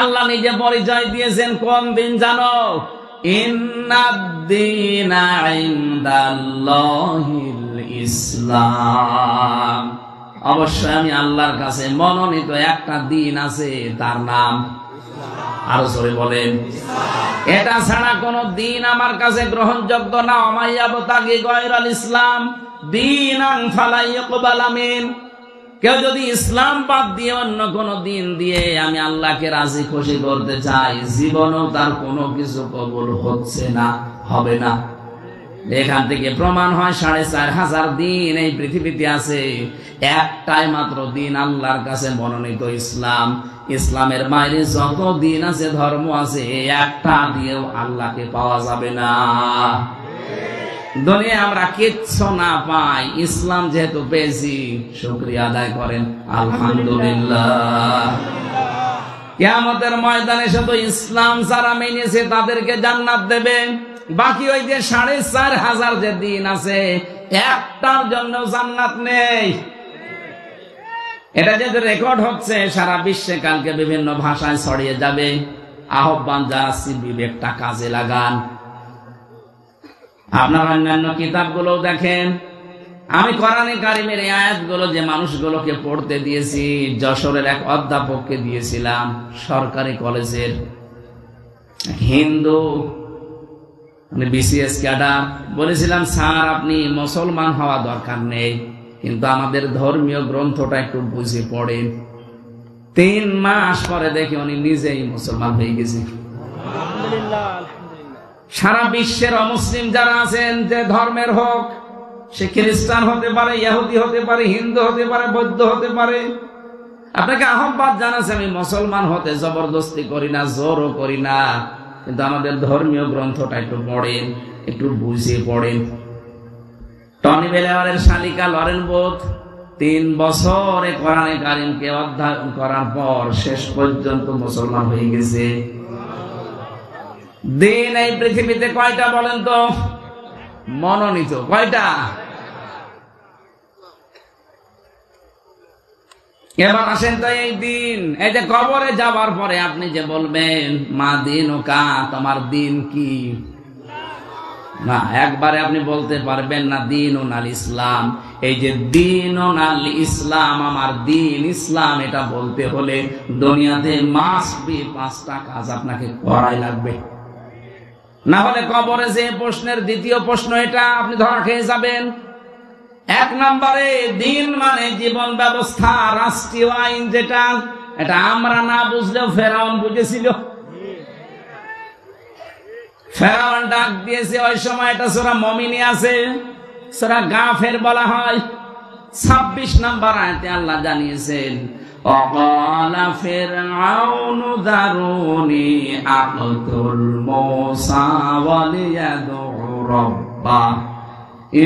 আল্লাহ নিজে পরিচয় দিয়েছেন কোন দিন জানো? ইন্নাদ-দীনা ইনদাল্লাহিল ইসলাম। অবশ্যই আমি আল্লাহর কাছে মনোনীত একটা দিন আছে, তার নাম আরো জোরে বলেন। এটা ছাড়া কোন দিন আমার কাছে গ্রহণযোগ্য না। আমাইয়াবতাগি গায়রাল ইসলাম দীনান ফালা ইউকবালা মিন। কেউ যদি ইসলাম বাদ দিয়ে অন্য কোন দিন দিয়ে আমি আল্লাহকে রাজি খুশি করতে চাই, জীবনও তার কোনো কিছু কবুল হচ্ছে না, হবে না। এখান থেকে প্রমাণ হয় 4500 দিন এই পৃথিবীতে আছে, একটাই মাত্র দিন আল্লাহর কাছে মনোনীত ইসলাম। ইসলামের বাইরে যত দিন আছে, ধর্ম আছে, একটা দিয়েও আল্লাহকে পাওয়া যাবে না। দুনিয়া আমরা কিচ্ছু না পাই, ইসলাম যেহেতু পেয়েছি শুকরিয়া আদায় করেন আলহামদুলিল্লাহ। কিয়ামতের ময়দানে শুধু ইসলাম যারা মেনেছে তাদেরকে জান্নাত দেবে। বাকি ওই যে 4500 যে দিন আছে, একটার জন্য জান্নাত নেই। এটা যেহেতু রেকর্ড হচ্ছে সারা বিশ্বে, কালকে বিভিন্ন ভাষায় ছড়িয়ে যাবে। আহ্বান জানাচ্ছি, বিবেকটা কাজে লাগান। আপনার অন্যান্য কিতাবগুলো দেখেন। আমি কোরআনে কারিমের এই আয়াতগুলো যে মানুষগুলোকে পড়তে দিয়েছি, যশোরের এক অধ্যাপককে দিয়েছিলাম, সরকারি কলেজের হিন্দু, বিসিএস ক্যাডার। বলেছিলাম, স্যার আপনি মুসলমান হওয়া দরকার নেই, কিন্তু আমাদের ধর্মীয় গ্রন্থটা একটু বুঝে পড়েন। 3 মাস পরে দেখে উনি নিজেই মুসলমান হয়ে গেছে। সারা বিশ্বের অমুসলিম যারা আছেন, যে ধর্মের হোক, সে খ্রিস্টান হতে পারে, ইহুদি হতে পারে, হিন্দু হতে পারে, বৌদ্ধ হতে পারে, আপনাকে আহ্বান জানাচ্ছে, আমি মুসলমান হতে জবরদস্তি করি না, জোরও করি না, কিন্তু আমাদের ধর্মীয় গ্রন্থটা একটু পড়েন, একটু বুঝে পড়েন। টনি বেলেয়ারের শালিকা লরেন বোথ 3 বছরে কোরআনে কারিমকে অধ্যয়ন করার পর শেষ পর্যন্ত মুসলমান হয়ে গেছে। দিন এই পৃথিবীতে কয়টা বলেন তো? মনোনীত কয়টা? এবার আসেন তো এই দিন, এই যে কবরে যাবার পরে আপনি যে বলবেন মা দিন ও কা, তোমার দিন কি? না, একবারে আপনি বলতে পারবেন না দিন ও নাল ইসলাম। এই যে দিন ও নাল ইসলাম, আমার দিন ইসলাম, এটা বলতে হলে দুনিয়াতে মাস্ট বি 5টা কাজ আপনাকে করাই লাগবে। না হলে কবরে যে প্রশ্নের দ্বিতীয় প্রশ্ন, এটা আপনি ধরা খেয়ে যাবেন। 1 নম্বরে দিন মানে জীবন ব্যবস্থা, রাষ্ট্রীয় আইন, যেটা এটা আমরা না বুঝলেও ফেরাউন বুঝেছিল। ফেরাউন ডাক দিয়েছে ওই সময়, এটা সূরা মুমিনে আছে, সূরা গাফির বলা হয়। 26 নম্বর আয়াতে আল্লাহ জানিয়েছেন, وقال فرعون ذروني أقتل موسى وليدع ربه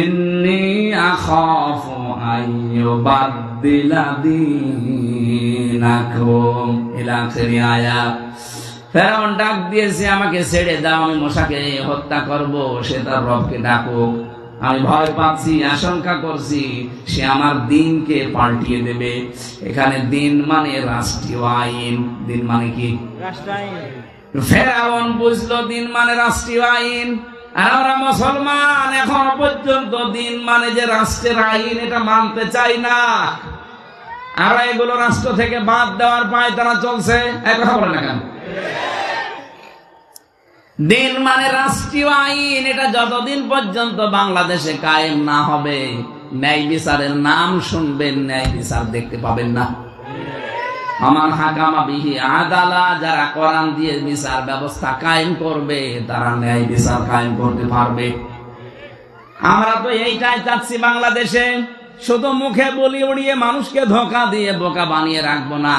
إني أخاف أن يبدل دينكم إلى آخر الآية। ফেরাউন ডাক দিয়েছে, আমাকে ছেড়ে দাও, আমি মূসাকে হত্যা করব, সে তার রবকে ডাকুক। আমি ভয় পাচ্ছি, আশঙ্কা করছি সে আমার দিনকে পাল্টিয়ে দেবে। এখানে দিন মানে রাষ্ট্রীয় আইন। দিন মানে কি? ফেরাউন বুঝলো দিন মানে রাষ্ট্রীয় আইন, আর আমরা মুসলমান এখন পর্যন্ত দিন মানে যে রাষ্ট্রের আইন, এটা মানতে চাই না। আর এগুলো রাষ্ট্র থেকে বাদ দেওয়ার পায় তারা চলছে। এক কথা বলে না কেন? দিন মানে রাষ্ট্রীয় আইন, এটা যতদিন পর্যন্ত বাংলাদেশে কায়েম না হবে, ন্যায় বিচারের নাম শুনবেন, ন্যায় বিচার দেখতে পাবেন না। আমার হাকামা বিহি আদালা, যারা কোরআন দিয়ে বিচার ব্যবস্থা কায়েম করবে, তারা ন্যায় বিচার কায়েম করতে পারবে। আমরা তো এইটাই চাচ্ছি বাংলাদেশে। শুধু মুখে বলি উড়িয়ে মানুষকে ধোঁকা দিয়ে বোকা বানিয়ে রাখবো না।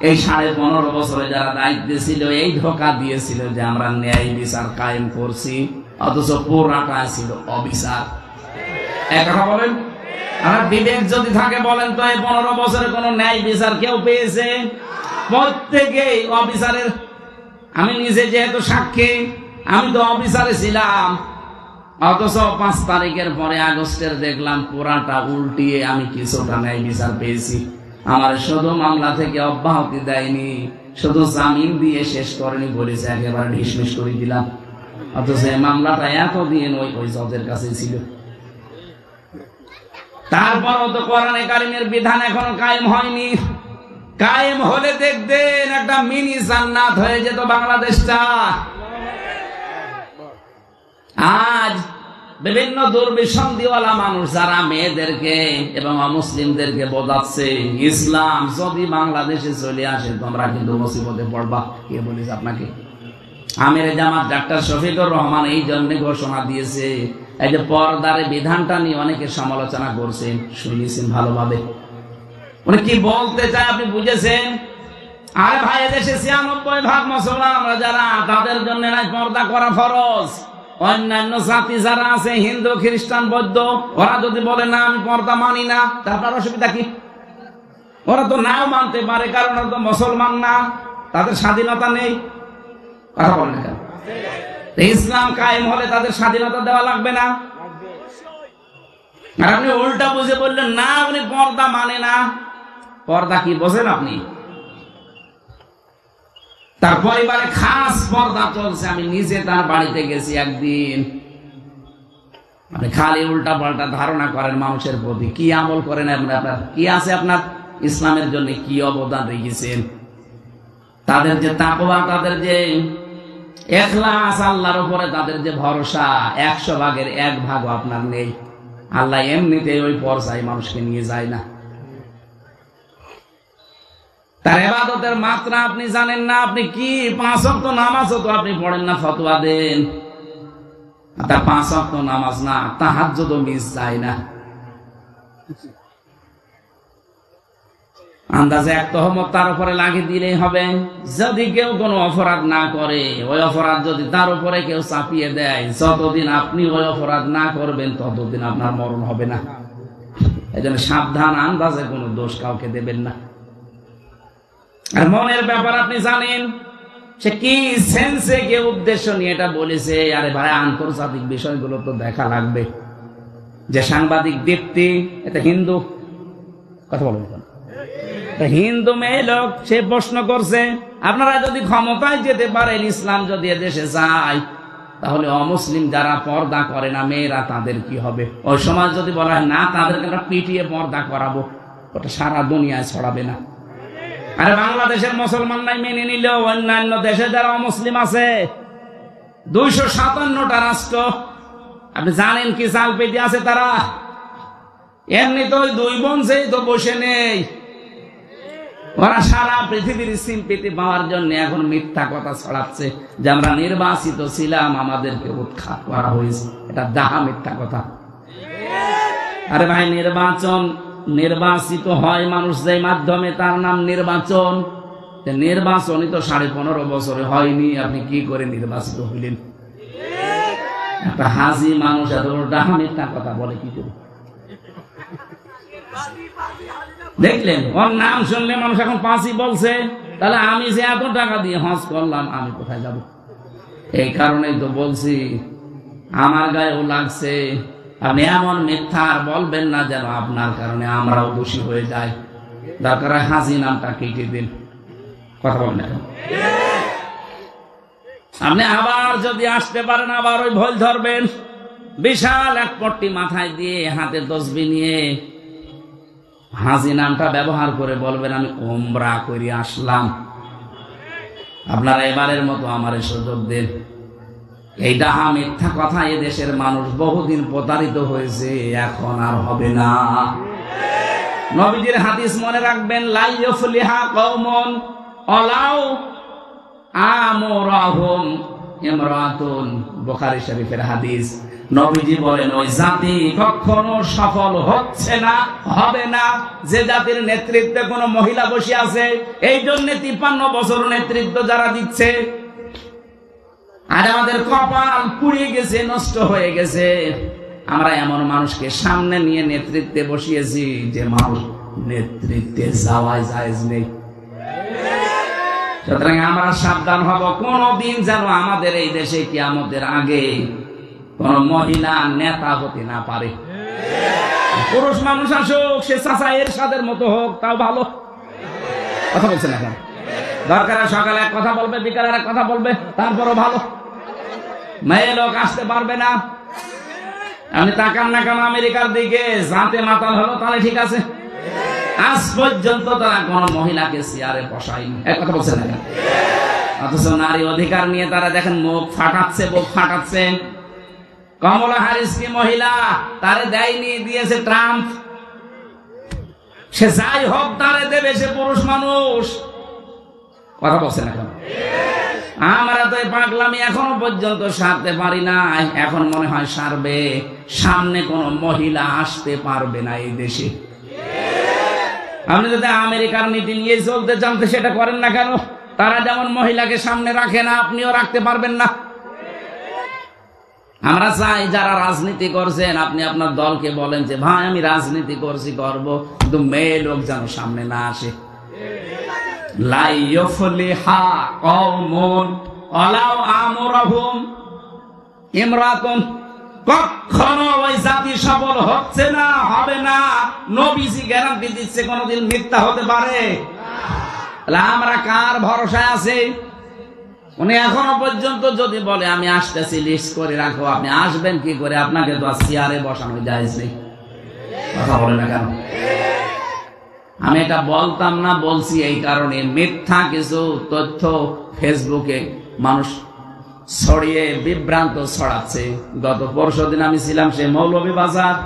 এই 15.5 বছরে যারা দায়িত্বে ছিল, এই ধোঁকা দিয়েছিল যে আমরা ন্যায় বিচার কায়েম করছি, অথচ পুরাটা ছিল অবিচার। এক কথা বলেন, আর বিবেক যদি থাকে বলেন তো, এই 15 বছরে কোন ন্যায় বিচার কেউ পেয়েছে? প্রত্যেকেই অফিসারের, আমি নিজে যেহেতু সাক্ষী, আমি তো অফিসারে ছিলাম, অথচ 5 তারিখের পরে আগস্টের দেখলাম পুরাটা উল্টিয়ে আমি কিছুটা ন্যায় বিচার পেয়েছি। আমার শুধু মামলা থেকে অব্যাহতি দেয়নি, শুধু জামিন দিয়ে শেষ করেনি, বলেছে একেবারে ঢিসমিস করে দিলাম। অথচ এই মামলাটা এতদিন ওই জজের কাছে ছিল। তারপরও তো কোরআনে কারিমের বিধান এখনো কায়েম হয়নি। কায়েম হলে দেখবেন একটা মিনি জান্নাত হয়ে যেত বাংলাদেশটা। আজ বিভিন্ন দুর্বিসন্ধিওয়ালা মানুষ যারা মেয়েদেরকে এবং অমুসলিমদেরকে বোঝাচ্ছে ইসলাম যদি বাংলাদেশে চলে আসে তোমরা কিন্তু মুসিবতে পড়বা, কে বলিস আপনাকে? আমির জামাত ডাক্তার শফিকুর রহমান এই জন্য ঘোষণা দিয়েছে, এই যে পর্দার বিধানটা নিয়ে অনেকে সমালোচনা করছেন, শুনেছেন ভালোভাবে। উনি কি বলতে চায় আপনি বুঝেছেন? আরে ভাই, এদেশে 96% মুসলমান আমরা যারা, তাদের জন্য নাই পর্দা করা ফরজ। অন্যান্য জাতি যারা আছে, হিন্দু, খ্রিস্টান, বৌদ্ধ, ওরা যদি বলে না আমি পর্দা মানি না, তারপর অসুবিধা কি? ওরা তো নাও মানতে পারে, কারণ ওরা তো মুসলমান না, তাদের স্বাধীনতা নেই। কথা বলেন কেন? ইসলাম কায়েম হলে তাদের স্বাধীনতা দেওয়া লাগবে না? আর আপনি উল্টা বুঝে বললেন না আপনি পর্দা মানে না। পর্দা কি বোঝেন আপনি? তার পরিবারে খাস পর্দা চলছে। আমি নিজে তার বাড়িতে গেছি একদিন। মানে খালি উল্টা পাল্টা ধারণা করেন মানুষের প্রতি, কি আমল করেন আপনার, কি আছে আপনার ইসলামের জন্য, কি অবদান রেখেছেন। তাদের যে তাকওয়া, তাদের যে ইখলাস, আল্লাহর উপরে তাদের যে ভরসা, 100 ভাগের 1 ভাগও আপনার নেই। আল্লাহ এমনিতে ওই পর্যায়ে মানুষকে নিয়ে যায় না। তার ইবাদতের মাত্রা আপনি জানেন না। আপনি কি 5 ওয়াক্ত নামাজও তো আপনি পড়েন না, ফতোয়া দেন। তার 5 ওয়াক্ত নামাজ না, তাহাজ্জুদও মিস যায় না। আন্দাজে এক তহমত তার উপরে লাগিয়ে দিলেই হবে। যদি কেউ কোনো অপরাধ না করে, ওই অপরাধ যদি তার উপরে কেউ চাপিয়ে দেয়, যতদিন আপনি ওই অপরাধ না করবেন ততদিন আপনার মরণ হবে না। এই জন্য সাবধান, আন্দাজে কোনো দোষ কাউকে দেবেন না। আর মনের ব্যাপার আপনি জানেন, সে কি সেন্সে কে উদ্দেশ্য নিয়ে এটা বলেছে। আরে ভাই, আন্তর্জাতিক বিষয়গুলো তো দেখা লাগবে। যে সাংবাদিক দীপ্তি, এটা হিন্দু, কথা বলুন, হিন্দু মেয়ে লোক, সে প্রশ্ন করছে আপনারা যদি ক্ষমতায় যেতে পারেন, ইসলাম যদি এদেশে যায়, তাহলে অমুসলিম যারা পর্দা করে না মেয়েরা, তাদের কি হবে? ওই সমাজ যদি বলা হয় না তাদেরকে আমরা পিটিয়ে পর্দা করাবো, ওটা সারা দুনিয়ায় ছড়াবে না। আরে বাংলাদেশের মুসলমান নাই মেনে নিলেও অন্যান্য দেশে যারা অমুসলিম আছে, 257টা রাষ্ট্র, আপনি জানেন কি চাল পেতে আছে তারা? এমনি তো ওই 2 বংশেই তো বসে নেই। ওরা সারা পৃথিবীর সিম্পিতি পাওয়ার জন্য এখন মিথ্যা কথা ছড়াচ্ছে যে আমরা নির্বাচিত ছিলাম, আমাদেরকে উৎখাত করা হয়েছে। এটা ডাহা মিথ্যা কথা। আরে ভাই, নির্বাচিত হয় মানুষ যে মাধ্যমে, তার নাম নির্বাচন। নির্বাচনই তো 15.5 বছরে হয়নি, আপনি কি করে নির্বাচিত হইলেন? একটা হাজি মানুষ এত ডাহা মিথ্যা কথা বলে কি করে? দেখলেন, ওর নাম শুনলে মানুষ এখন 5ই বলছে। তাহলে আমি যে এত টাকা দিয়ে হজ করলাম, আমি কোথায় যাব? এই কারণেই তো বলছি, আমার গায়েও লাগছে। আপনি এমন মিথ্যা আর বলবেন না যেন আপনার কারণে আমরাও দোষী হয়ে যাই। দরকার হাজি নামটা কেটে দিন। কথা বলেন, আপনি আবার যদি আসতে পারেন, আবার ওই ভুল ধরবেন। বিশাল এক পট্টি মাথায় দিয়ে, হাতে তসবিহ নিয়ে হাজি নামটা ব্যবহার করে বলবেন আমি উমরা করে আসলাম। আপনারা এবারের মতো আমার সুযোগ দেন। এই ডাহা মিথ্যা কথা এদেশের মানুষ বহুদিন প্রতারিত হয়েছে, এখন আর হবে না। নবীজির হাদিস মনে রাখবেন, লা ইউফলিহা কওমুন আলাউ আমরাহুম ইমরাতুন, বুখারী শরীফের হাদিস। নবীজি বলেন, ওই জাতি কখনো সফল হচ্ছে না, হবে না, যে জাতির নেতৃত্বে কোনো মহিলা বসে আছে। এই জন্য 53 বছর নেতৃত্ব যারা দিচ্ছে, আর আমাদের কপাল পুড়িয়ে গেছে, নষ্ট হয়ে গেছে। আমরা এমন মানুষকে সামনে নিয়ে নেতৃত্বে বসিয়েছি যে মানুষ নেতৃত্বে যাওয়ায় জায়েজ নেই। সুতরাং আমরা সাবধান হব, কোনদিন যেন আমাদের এই দেশে কিয়ামতের আগে কোন মহিলা নেতা হতে না পারে। পুরুষ মানুষ আসুক, সে চাচা এরশাদের মতো হোক, তাও ভালো। কথা বলছেন এখন, দরকার সকালে এক কথা বলবে, বিকালে এক কথা বলবে, তারপরও ভালো। মেয়ে লোক আসতে পারবে না। আপনি তাকান না কেন আমেরিকার দিকে, জাতে মাতাল হলো তাহলে ঠিক আছে। আজ পর্যন্ত তারা কোন মহিলাকে চেয়ারে বসায়নি। এক কথা বলছেন না, অথচ নারী অধিকার নিয়ে তারা দেখেন মুখ ফাটাচ্ছে, বুক ফাটাচ্ছে। কমলা হ্যারিস কি মহিলা? তারে দেয়নি, দিয়েছে ট্রাম্প। সে যাই হোক তারে দেবে, সে পুরুষ মানুষ। কথা বলছেন এখন, আমরা তো এই পাগলামি এখনো পর্যন্ত সারতে পারি না। এখন মনে হয় সারবে। সামনে কোন মহিলা আসতে পারবে না এই দেশে। আপনি যদি আমেরিকার নীতি নিয়ে চলতে চান তো সেটা করেন না কেন? তারা যেমন মহিলাকে সামনে রাখে না, আপনিও রাখতে পারবেন না। আমরা চাই যারা রাজনীতি করছেন, আপনি আপনার দলকে বলেন যে ভাই আমি রাজনীতি করছি, করব, কিন্তু মেয়ে লোক যেন সামনে না আসে। লা ইউফলিহা কওমুন ওয়ালাউ আমরাহুম ইমরাতুন। কখনো ওই জাতি সফল হচ্ছে না, হবে না। নবীজি গ্যারান্টি দিচ্ছে কোনদিন মিথ্যা হতে পারে না। আমরা কার ভরসায় আছি? উনি এখনো পর্যন্ত যদি বলে আমি আসতেছি, লিস্ট করে রাখো, আপনি আসবেন কি করে? আপনাকে তো চেয়ারে বসানো যায়নি। কথা বলে না কেন? আমি এটা বলতাম না, বলছি এই কারণে, মিথ্যা কিছু তথ্য ফেসবুকে মানুষ ছড়িয়ে বিভ্রান্ত ছড়াচ্ছে। গত পরশুদিন আমি ছিলাম সে মৌলভীবাজার,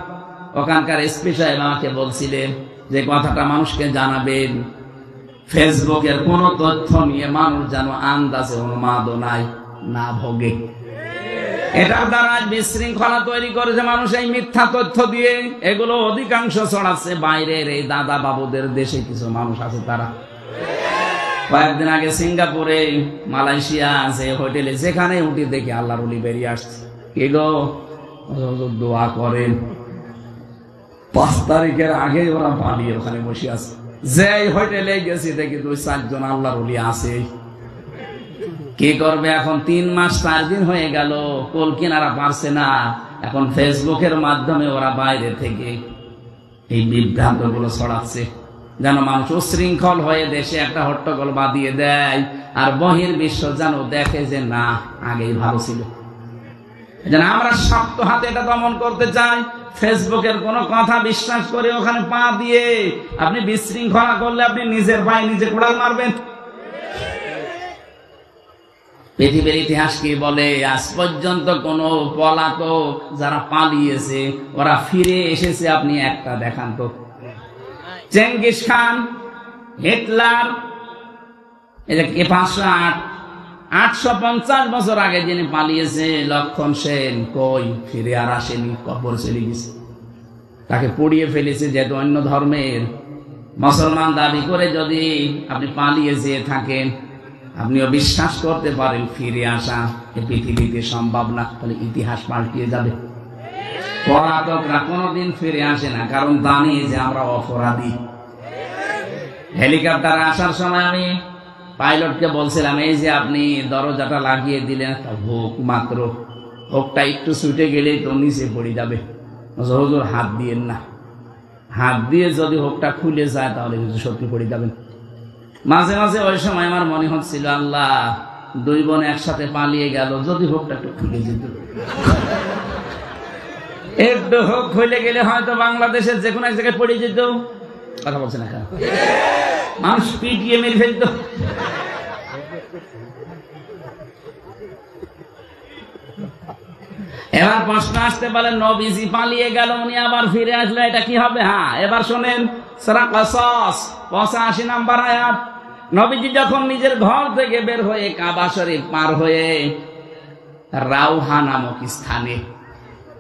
ওখানকার এসপি সাহেব আমাকে বলছিলেন যে কথাটা মানুষকে জানাবেন, ফেসবুকের কোন তথ্য নিয়ে মানুষ যেন আন্দাজে উন্মাদনায় না ভোগে। এটার দ্বারা বিশৃঙ্খলা তৈরি করেছে মানুষ এই মিথ্যা তথ্য দিয়ে। এগুলো অধিকাংশ ছড়াচ্ছে বাইরের এই দাদা বাবুদের দেশে কিছু মানুষ আছে। তারা কয়েকদিন আগে সিঙ্গাপুরে, মালয়েশিয়া আছে হোটেলে, যেখানে উঠি দেখি আল্লাহর ওলি বেরিয়ে আসছে। কি গো, দোয়া করেন। 5 তারিখের আগে ওরা পালিয়ে ওখানে বসে আছে। যে হোটেলে গেছি দেখি 2-4 জন আল্লাহর ওলি আছে। কি করবে এখন? 3 মাস 4 দিন হয়ে গেল, কোল কিনারা পারছে না। এখন ফেসবুকের মাধ্যমে ওরা বাইরে থেকে এই বিভ্রান্ত গুলো ছড়াচ্ছে, যেন মানুষ উশৃঙ্খল হয়ে দেশে একটা হট্টগোল বাঁধিয়ে দেয়, আর বহির্বিশ্ব যেন দেখে যে না, আগেই ভালো ছিল। যেন আমরা শক্ত হাতে এটা দমন করতে চাই। ফেসবুকের কোন কথা বিশ্বাস করে ওখানে পা দিয়ে আপনি বিশৃঙ্খলা করলে আপনি নিজের পায়ে নিজে কোড়াল মারবেন। পৃথিবীর ইতিহাস কি বলে? আজ পর্যন্ত কোন পলাতক যারা পালিয়েছে ওরা ফিরে এসেছে আপনি একটা দেখান তো। চেঙ্গিস খান, হিটলার, এই যে 850 বছর আগে যিনি পালিয়েছে লক্ষণ সেন, কই ফিরে আর আসেনি, কবর চলে গেছে। তাকে পুড়িয়ে ফেলেছে। যেহেতু অন্য ধর্মের মুসলমান দাবি করে যদি আপনি পালিয়ে যেয়ে থাকেন, আপনিও বিশ্বাস করতে পারেন ফিরে আসা এই পৃথিবীতে সম্ভব না, তাহলে ইতিহাস পাল্টিয়ে যাবে। পলাতকরা কোনদিন ফিরে আসে না, কারণ জানি যে আমরা অপরাধী। হেলিকপ্টারে আসার সময় আমি পাইলটকে বলছিলাম, এই যে আপনি দরজাটা লাগিয়ে দিলেন, হুক মাত্র, হুকটা একটু ছুটে গেলেই তো নিচে পড়ে যাবে। হুজুর হাত দিয়েন না, হাত দিয়ে যদি হুকটা খুলে যায় তাহলে কিন্তু সত্যি পড়ে যাবেন। মাঝে মাঝে ওই সময় আমার মনে হচ্ছিল, আল্লাহ 2 বোন একসাথে পালিয়ে গেল, যদি হুকটা একটু খুলে যেত। একটু হুক খুলে গেলে হয়তো বাংলাদেশের যে কোনো এক জায়গায় পড়ে যেত। কথা বলছে না, মানুষ পিটিয়ে মেরে ফেলত। এবার প্রশ্ন আসতে পারে, নবীজি পালিয়ে গেল, উনি আবার ফিরে আসলো, এটা কি হবে? হ্যাঁ, এবার শোনেন সূরা কসস 85 নম্বর আয়াত। নবীজি যখন নিজের ঘর থেকে বের হয়ে কাবা শরীফ পার হয়ে রাউহা নামক স্থানে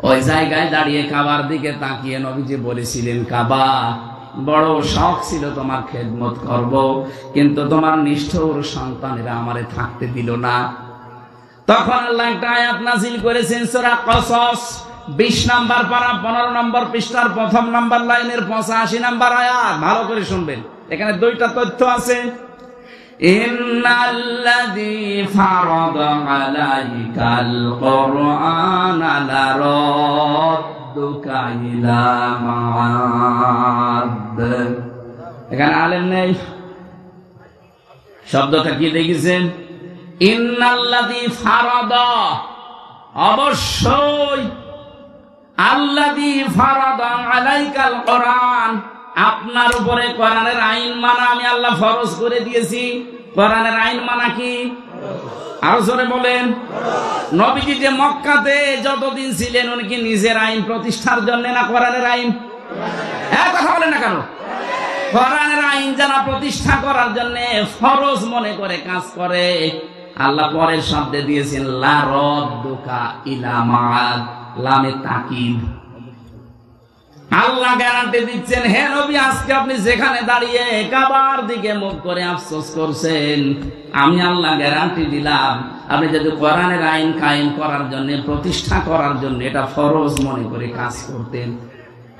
ওই জায়গায় দাঁড়িয়ে কাবার দিকে তাকিয়ে নবীজি বলেছিলেন, কাবা, বড় শখ ছিল তোমার খেদমত করব, কিন্তু তোমার নিষ্ঠুর সন্তানেরা আমারে থাকতে দিল না। তখন আল্লাহ একটা আয়াত নাযিল করেছেন, সূরা কসস 20 নম্বর পারা 15 নম্বর পৃষ্ঠার 1ম নম্বর লাইনের 85 নম্বর আয়াত। ভালো করে শুনবেন, এখানে 2টা তথ্য আছে। ইন্নাল্লাযী ফারাদা আলাইকাল কুরআনা লারাদ্দুকা ইলা মাআদ। এখানে আলেম নেই, শব্দটা কি দেখেছেন? ইন্নাল্লাযী ফারাদা, অবশ্যই আল্লাযী ফারাদা আলাইকাল কুরআন, আপনার উপরে কোরআনের আইন মানা আমি আল্লাহ ফরজ করে দিয়েছি। কোরআনের আইন মানা কি? আরো জোরে বলেন। নবীজি যে মক্কাতে যতদিন ছিলেন উনি কি নিজের আইন প্রতিষ্ঠার জন্য না কোরআনের আইন? কথা বলেন না কেন? কোরআনের আইন যারা প্রতিষ্ঠা করার জন্য ফরজ মনে করে কাজ করে, আল্লাহ পরের শব্দে দিয়েছেন লা রাদ্দুকা ইলা মাআদ, লামে তাকিদ। আল্লাহ গ্যারান্টি দিচ্ছেন, হে নবী, আজকে আপনি যেখানে দাঁড়িয়ে কাবার দিকে মুখ করে আফসোস করছেন, আমি আল্লাহ গ্যারান্টি দিলাম আপনি যদি কোরআনের আইন কায়েম করার জন্য, প্রতিষ্ঠা করার জন্য এটা ফরজ মনে করে কাজ করতেন।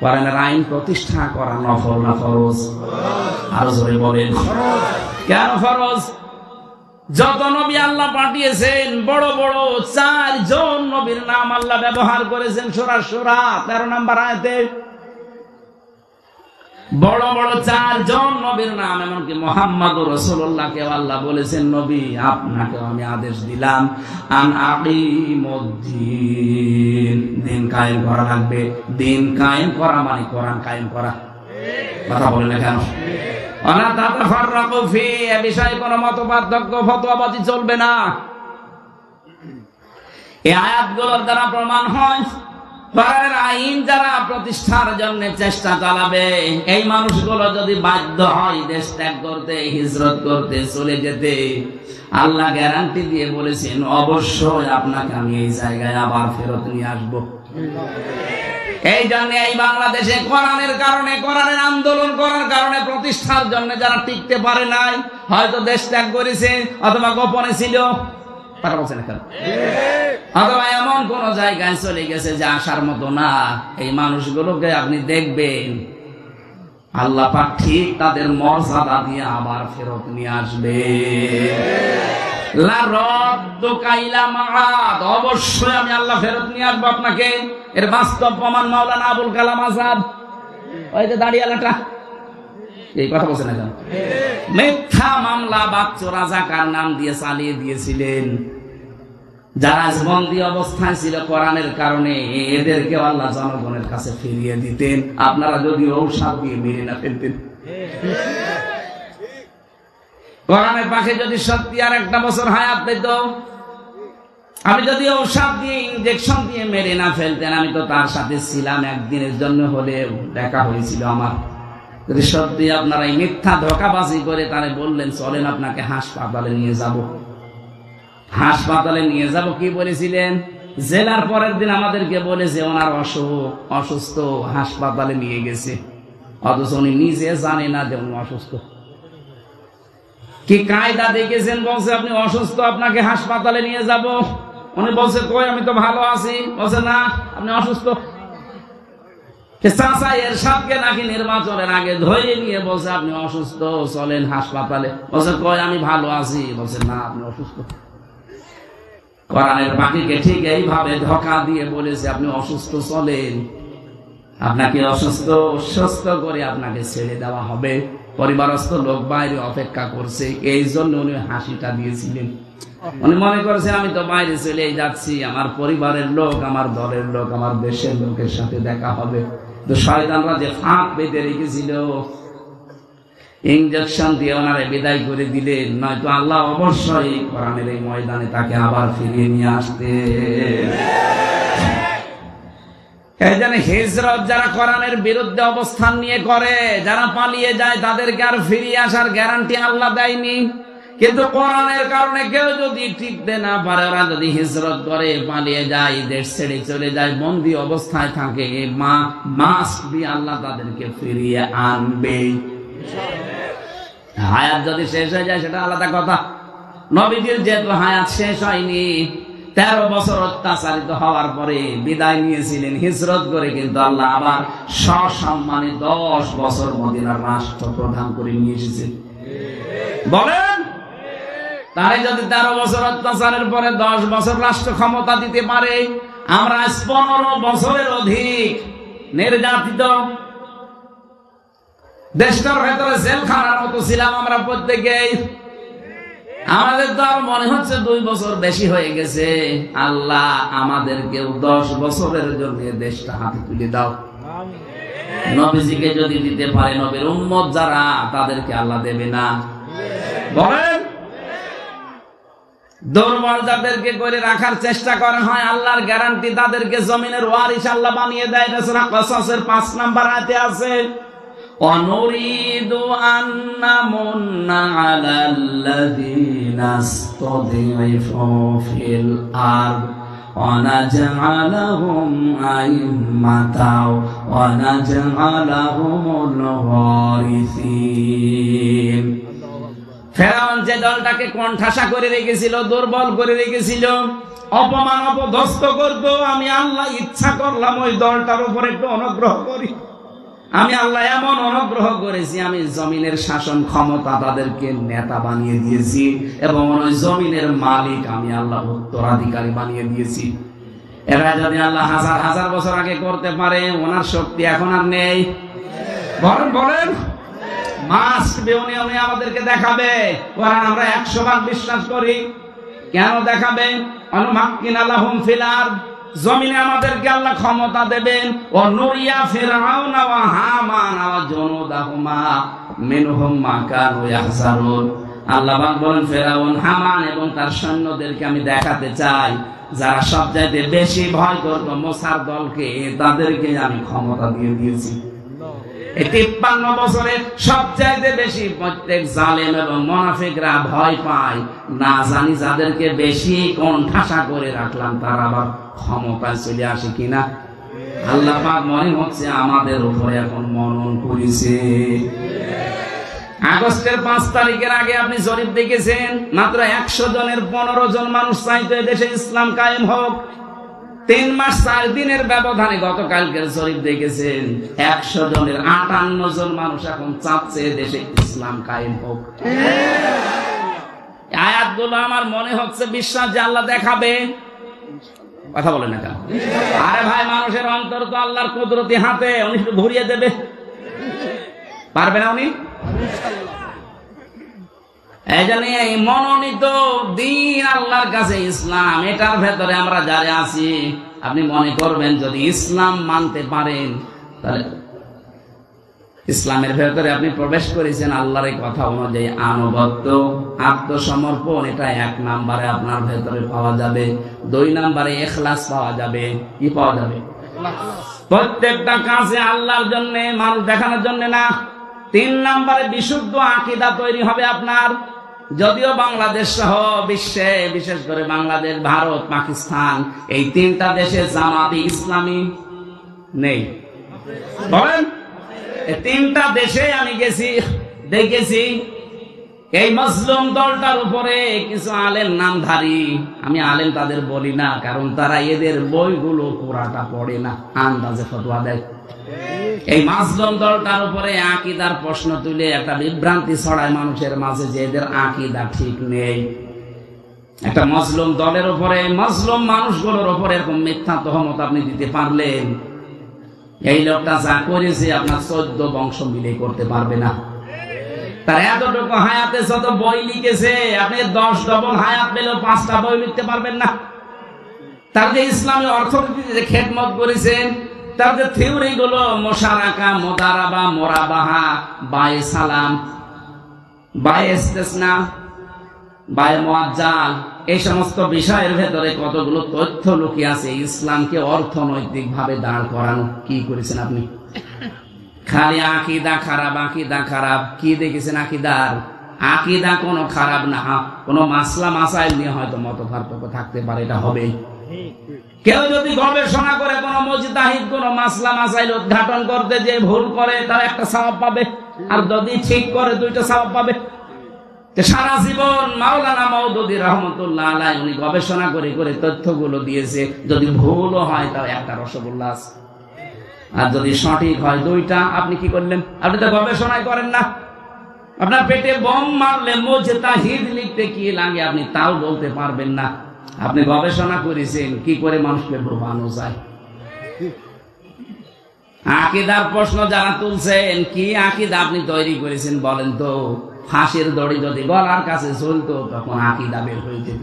কোরআনের আইন প্রতিষ্ঠা করা নফল না ফরজ? আরো জোরে বলেন। কেন ফরজ? যত নবী আল্লাহ পাঠিয়েছেন, বড় বড় 4 জন নবীর নাম আল্লাহ ব্যবহার করেছেন সূরা শূরা 13 নম্বর আয়াতে। বড় বড় 4 জন নবীর নাম, এমনকি মুহাম্মদুর রাসূলুল্লাহকে আল্লাহ বলেছেন, নবী আপনাকে আমি আদেশ দিলাম আন আকিমুদ্দিন, দিন কায়েম করা লাগবে। দিন কায়েম করা মানে কোরআন কায়েম করা। কথা বলেন না কেন? ওয়ালা তাতাফাররাকু ফি, এ বিষয়ে কোনো মতপার্থক্য ফতোয়াবাজি চলবে না। এই আয়াতগুলোর দ্বারা প্রমাণ হয় কোরআনের আইন যারা প্রতিষ্ঠার জন্য চেষ্টা চালাবে, এই মানুষগুলো যদি বাধ্য হয় দেশ ত্যাগ করতে, হিজরত করতে, চলে যেতে, আল্লাহ গ্যারান্টি দিয়ে বলেছেন অবশ্যই আপনাকে আমি এই জায়গায় আবার ফেরত নিয়ে আসবো। এই জন্য এই বাংলাদেশে কোরআনের কারণে, কোরআনের আন্দোলন করার কারণে, প্রতিষ্ঠার জন্য যারা টিকতে পারে নাই, হয়তো দেশ ত্যাগ করেছে অথবা গোপনে ছিল, অথবা এমন কোন জায়গায় চলে গেছে যে আসার মতো না, এই মানুষগুলোকে আপনি দেখবেন আল্লাহ পাক ঠিক তাদের মর্যাদা দিয়ে আবার ফেরত নিয়ে আসবে। লা রাদ্দুকা ইলা মাআদ, অবশ্যই আমি আল্লাহ ফেরত নিয়ে আসবো আপনাকে। এর বাস্তব প্রমাণ মাওলানা আবুল কালাম আজাদ, ওই যে দাঁড়িয়ালাটা, এই কথা বলছেন না? মিথ্যা মামলা বাচ্চু রাজাকার নাম দিয়ে চালিয়ে দিয়েছিলেন। যারা বন্দী অবস্থায় ছিল কোরআনের কারণে, এদেরকে আল্লাহ জনগণের কাছে ফিরিয়ে দিতেন, আপনারা যদি ঔষধ দিয়ে মেরে না ফেলতেন। কোরআনের পাখি যদি সত্যি আর একটা বছর হায়াত পেত, আমি যদি ঔষধ দিয়ে, ইনজেকশন দিয়ে মেরে না ফেলতেন, আমি তো তার সাথে ছিলাম, একদিনের জন্য হলেও দেখা হয়েছিল আমার। যদি সত্যি আপনারা এই মিথ্যা ধোঁকাবাজি করে তারে বললেন চলেন আপনাকে হাসপাতালে নিয়ে যাব, হাসপাতালে নিয়ে যাব কি বলেছিলেন? জেলার পরের দিন আমাদেরকে বলেছে ওনার অসুস্থ, হাসপাতালে নিয়ে গেছে, অথচ উনি নিজে জানে না যে উনি অসুস্থ। কি কায়দা দেখেছেন? বলছে আপনি অসুস্থ, আপনাকে হাসপাতালে নিয়ে যাব। উনি বলছে কই আমি তো ভালো আছি। বলছে না, আপনি অসুস্থ। চাচা এরশাদকে নাকি নির্বাচনের আগে ধরে নিয়ে বলছে আপনি অসুস্থ, চলেন হাসপাতালে। বলছে কই আমি ভালো আছি। বলছে না, আপনি অসুস্থ। কোরআনের পাখিকে ঠিক এইভাবে ধোঁকা দিয়ে বলেছে আপনি অসুস্থ, চলেন, আপনাকে অসুস্থ সুস্থ করে আপনাকে ছেড়ে দেওয়া হবে। পরিবারস্থ লোক বাইরে অপেক্ষা করছে, এই জন্য উনি হাসিটা দিয়েছিলেন। উনি মনে করেছেন আমি তো বাইরে চলে যাচ্ছি, আমার পরিবারের লোক, আমার দলের লোক, আমার দেশের লোকের সাথে দেখা হবে। তো শয়তানরা যে ফাঁক বেঁধে রেখেছিল, ইনজেকশন দিয়ে ওনারে বিদায় করে দিলেন, নয়তো আল্লাহ অবশ্যই কোরআনের এই ময়দানে তাকে আবার ফিরিয়ে নিয়ে আসতে। এই জন্য হিজরত যারা কোরআনের বিরুদ্ধে অবস্থান নিয়ে করে, যারা পালিয়ে যায়, তাদেরকে আর ফিরিয়ে আসার গ্যারান্টি আল্লাহ দেয়নি। কিন্তু কোরআনের কারণে কেউ যদি টিকতে না পারে, ওরা যদি হিজরত করে, পালিয়ে যায়, দেশ ছেড়ে চলে যায়, বন্দী অবস্থায় থাকে, মাস্ট বি আল্লাহ তাদেরকে ফিরিয়ে আনবে। হায়াত যদি শেষ হয়ে যায় সেটা আলাদা কথা। নবীজির যেহেতু হায়াত শেষ হয়নি, 13 বছর অত্যাচারিত হওয়ার পরে বিদায় নিয়েছিলেন হিজরত করে, কিন্তু আল্লাহ আবার সসম্মানে 10 বছর মদিনার রাষ্ট্র প্রধান করে নিয়ে এসেছেন। বলেন তারে যদি 13 বছর অত্যাচারের পরে 10 বছর রাষ্ট্র ক্ষমতা দিতে পারে, আমরা 15 বছরের অধিক নির্যাতিত, দেশটার ভেতরে জেলখানার মতো ছিলাম আমরা প্রত্যেকেই। আমাদের তো আর মনে হচ্ছে 2 বছর বেশি হয়ে গেছে। আল্লাহ আমাদেরকেও 10 বছরের জন্য দেশটা হাতে তুলে দাও। নবীজিকে যদি দিতে পারে, নবীর উম্মত যারা, তাদেরকে আল্লাহ দেবে না? বলেন। দুর্বল যাদেরকে করে রাখার চেষ্টা করা হয়, আল্লাহর গ্যারান্টি তাদেরকে জমিনের ওয়ারিস আল্লাহ বানিয়ে দেয়। সূরা কসসের 5 নম্বর আয়াতে আছে, অনুরিদু আন্নামুন্না আলাল্লাযীনা ইসতাযিফু ফিল আরদ ওয়া নাজআলাহুম আইম্মাতাও ওয়া নাজআলাহুমুল ওয়ারিসিন। ফেরাউন যে দলটাকে কোণঠাসা করে রেখেছিল, দুর্বল করে রেখেছিল, অপমান অপদস্থ করত, আমি আল্লাহ ইচ্ছা করলাম ওই দলটার উপর একটু অনুগ্রহ করি। আমি আল্লাহ এমন অনুগ্রহ করেছি, আমি জমিনের শাসন ক্ষমতা তাদেরকে নেতা বানিয়ে দিয়েছি, এবং ওই জমিনের মালিক আমি আল্লাহ উত্তরাধিকারী বানিয়ে দিয়েছি। এরা যদি আল্লাহ হাজার হাজার বছর আগে করতে পারে, ওনার শক্তি এখন আর নেই? বলেন। উনি আমাদেরকে দেখাবে। আমরা 100 ভাগ বিশ্বাস করি। কেন দেখাবে? অনুমাক্কিনা লাহুম ফিল আরদ, জমিনে আমাদেরকে আল্লাহ ক্ষমতা দেবেন। ও নুরিয়া ফিরআউনা ওয়া হামান ওয়া জুনুদাহুমা মিনহুম মা কানু ইয়াহজারুন। আল্লাহ বলেন, ফিরআউন, হামান এবং তার সৈন্যদেরকে আমি দেখাতে চাই, যারা সবচাইতে বেশি ভয় করত মুসার দলকে, তাদেরকে আমি ক্ষমতা দিয়ে দিয়েছি। 53 বছরে সবচাইতে বেশি প্রত্যেক জালেম এবং মুনাফিকরা ভয় পায়, না জানি যাদেরকে বেশি কোণঠাসা করে রাখলাম তারা আবার ক্ষমতায় চলে আসে কিনা। আল্লাহ পাক মনে হচ্ছে আমাদের উপরে এখন মনন করেছে। আগস্টের 5 তারিখের আগে আপনি জরিপ দেখেছেন, মাত্র 100 জনের 15 জন মানুষ চাইতো দেশে ইসলাম কায়েম হোক। 3 মাস 4 দিনের ব্যবধানে গতকালকের জরিপ দেখেছেন, 100 জনের 58 জন মানুষ এখন চাচ্ছে দেশে ইসলাম কায়েম হোক। আয়াতগুলো আমার মনে হচ্ছে বিশ্বাস যে আল্লাহ দেখাবে। কথা বলে না কেন? আরে ভাই, মানুষের অন্তর তো আল্লাহর কুদরতি হাতে, উনি শুধু ঘুরিয়ে দেবে। পারবে না উনি? এই জন্য এই মনোনীত দিন আল্লাহর কাছে ইসলাম, এটার ভেতরে আমরা যারা আছি, আপনি মনে করবেন যদি ইসলাম মানতে পারেন, তাহলে ইসলামের ভেতরে আপনি প্রবেশ করেছেন আল্লাহর কথা অনুযায়ী। আনুগত্য, আত্মসমর্পণ, এটা 1 নম্বরে আপনার ভেতরে পাওয়া যাবে। 2 নম্বরে ইখলাস পাওয়া যাবে। কি পাওয়া যাবে? প্রত্যেকটা কাজে আল্লাহর জন্য, মানুষ দেখানোর জন্য না। 3 নম্বরে বিশুদ্ধ আকীদা তৈরি হবে আপনার। যদিও বাংলাদেশ সহ বিশ্বে, বিশেষ করে বাংলাদেশ, ভারত, পাকিস্তান, এই 3টা দেশে জামাতে ইসলামী নেই। বলেন, এই 3টা দেশে আমি গেছি, দেখেছি এই মুসলিম দলটার উপরে কিছু আলেম নামধারী, আমি আলেম তাদের বলি না, কারণ তারা এদের বইগুলো পুরাটা পড়ে না, আন্দাজে ফতোয়া দেয়। এই মাজলুম দলটার উপরে আকীদার প্রশ্ন তুলে একটা বিভ্রান্তি ছড়ায় মানুষের মাঝে যে এদের আকীদা ঠিক নেই। একটা মাজলুম দলের উপরে, মাজলুম মানুষগুলোর উপরে এরকম মিথ্যা তহমত আপনি দিতে পারলেন, এই লোকটা যা করেছে আপনার 14 বংশ মিলে করতে পারবে না। তার এতটুকু হায়াতে যত বই লিখেছে, আপনি 10 ডবল হায়াত পেলেও 5টা বই লিখতে পারবেন না। তার যে ইসলামী অর্থনীতিতে যে খেদমত করেছেন, তার যে থিওরি গুলো, মুশারাকা, মুদারাবা, মুরাবাহা, বায়ে সালাম, বায়ে ইস্তিসনা, বায়ে মুআজ্জাল, এই সমস্ত বিষয়ের ভেতরে কতগুলো তথ্য লুকিয়ে আছে। ইসলামকে অর্থনৈতিক ভাবে দাঁড় করানো কি করেছেন আপনি? খালি আকীদা খারাপ, আকীদা খারাপ। কি দেখেছেন আকীদার? আকীদা কোনো খারাপ না, কোনো মাসলা মাসাইল নিয়ে হয়তো মতপার্থক্য থাকতে পারে, এটা হবে। কেউ যদি গবেষণা করে কোন মুজতাহিদ কোন মাসলা মাসাইল উদ্ঘাটন করতে যে ভুল করে, তার একটা সওয়াব পাবে, আর যদি ঠিক করে 2টা সওয়াব পাবে। সারা জীবন মাওলানা মওদুদী রাহমাতুল্লাহ আলাইহি উনি গবেষণা করে করে তথ্যগুলো দিয়েছে, যদি ভুলও হয় তাও একটা রসগোল্লা আছে, আর যদি সঠিক হয় 2টা। আপনি কি করলেন? আপনি তো গবেষণাই করেন না। আপনার পেটে বোম মারলে মুজতাহিদ লিখতে কি লাগে আপনি তাও বলতে পারবেন না। আপনি গবেষণা করেছেন কি করে মানুষকে ডোবানো যায়। আকীদার প্রশ্ন যারা তুলছেন, কি আকীদা আপনি তৈরি করেছেন বলেন তো? ফাঁসির দড়ি যদি গলার কাছে চলতো তখন আকীদা বের হয়ে যেত।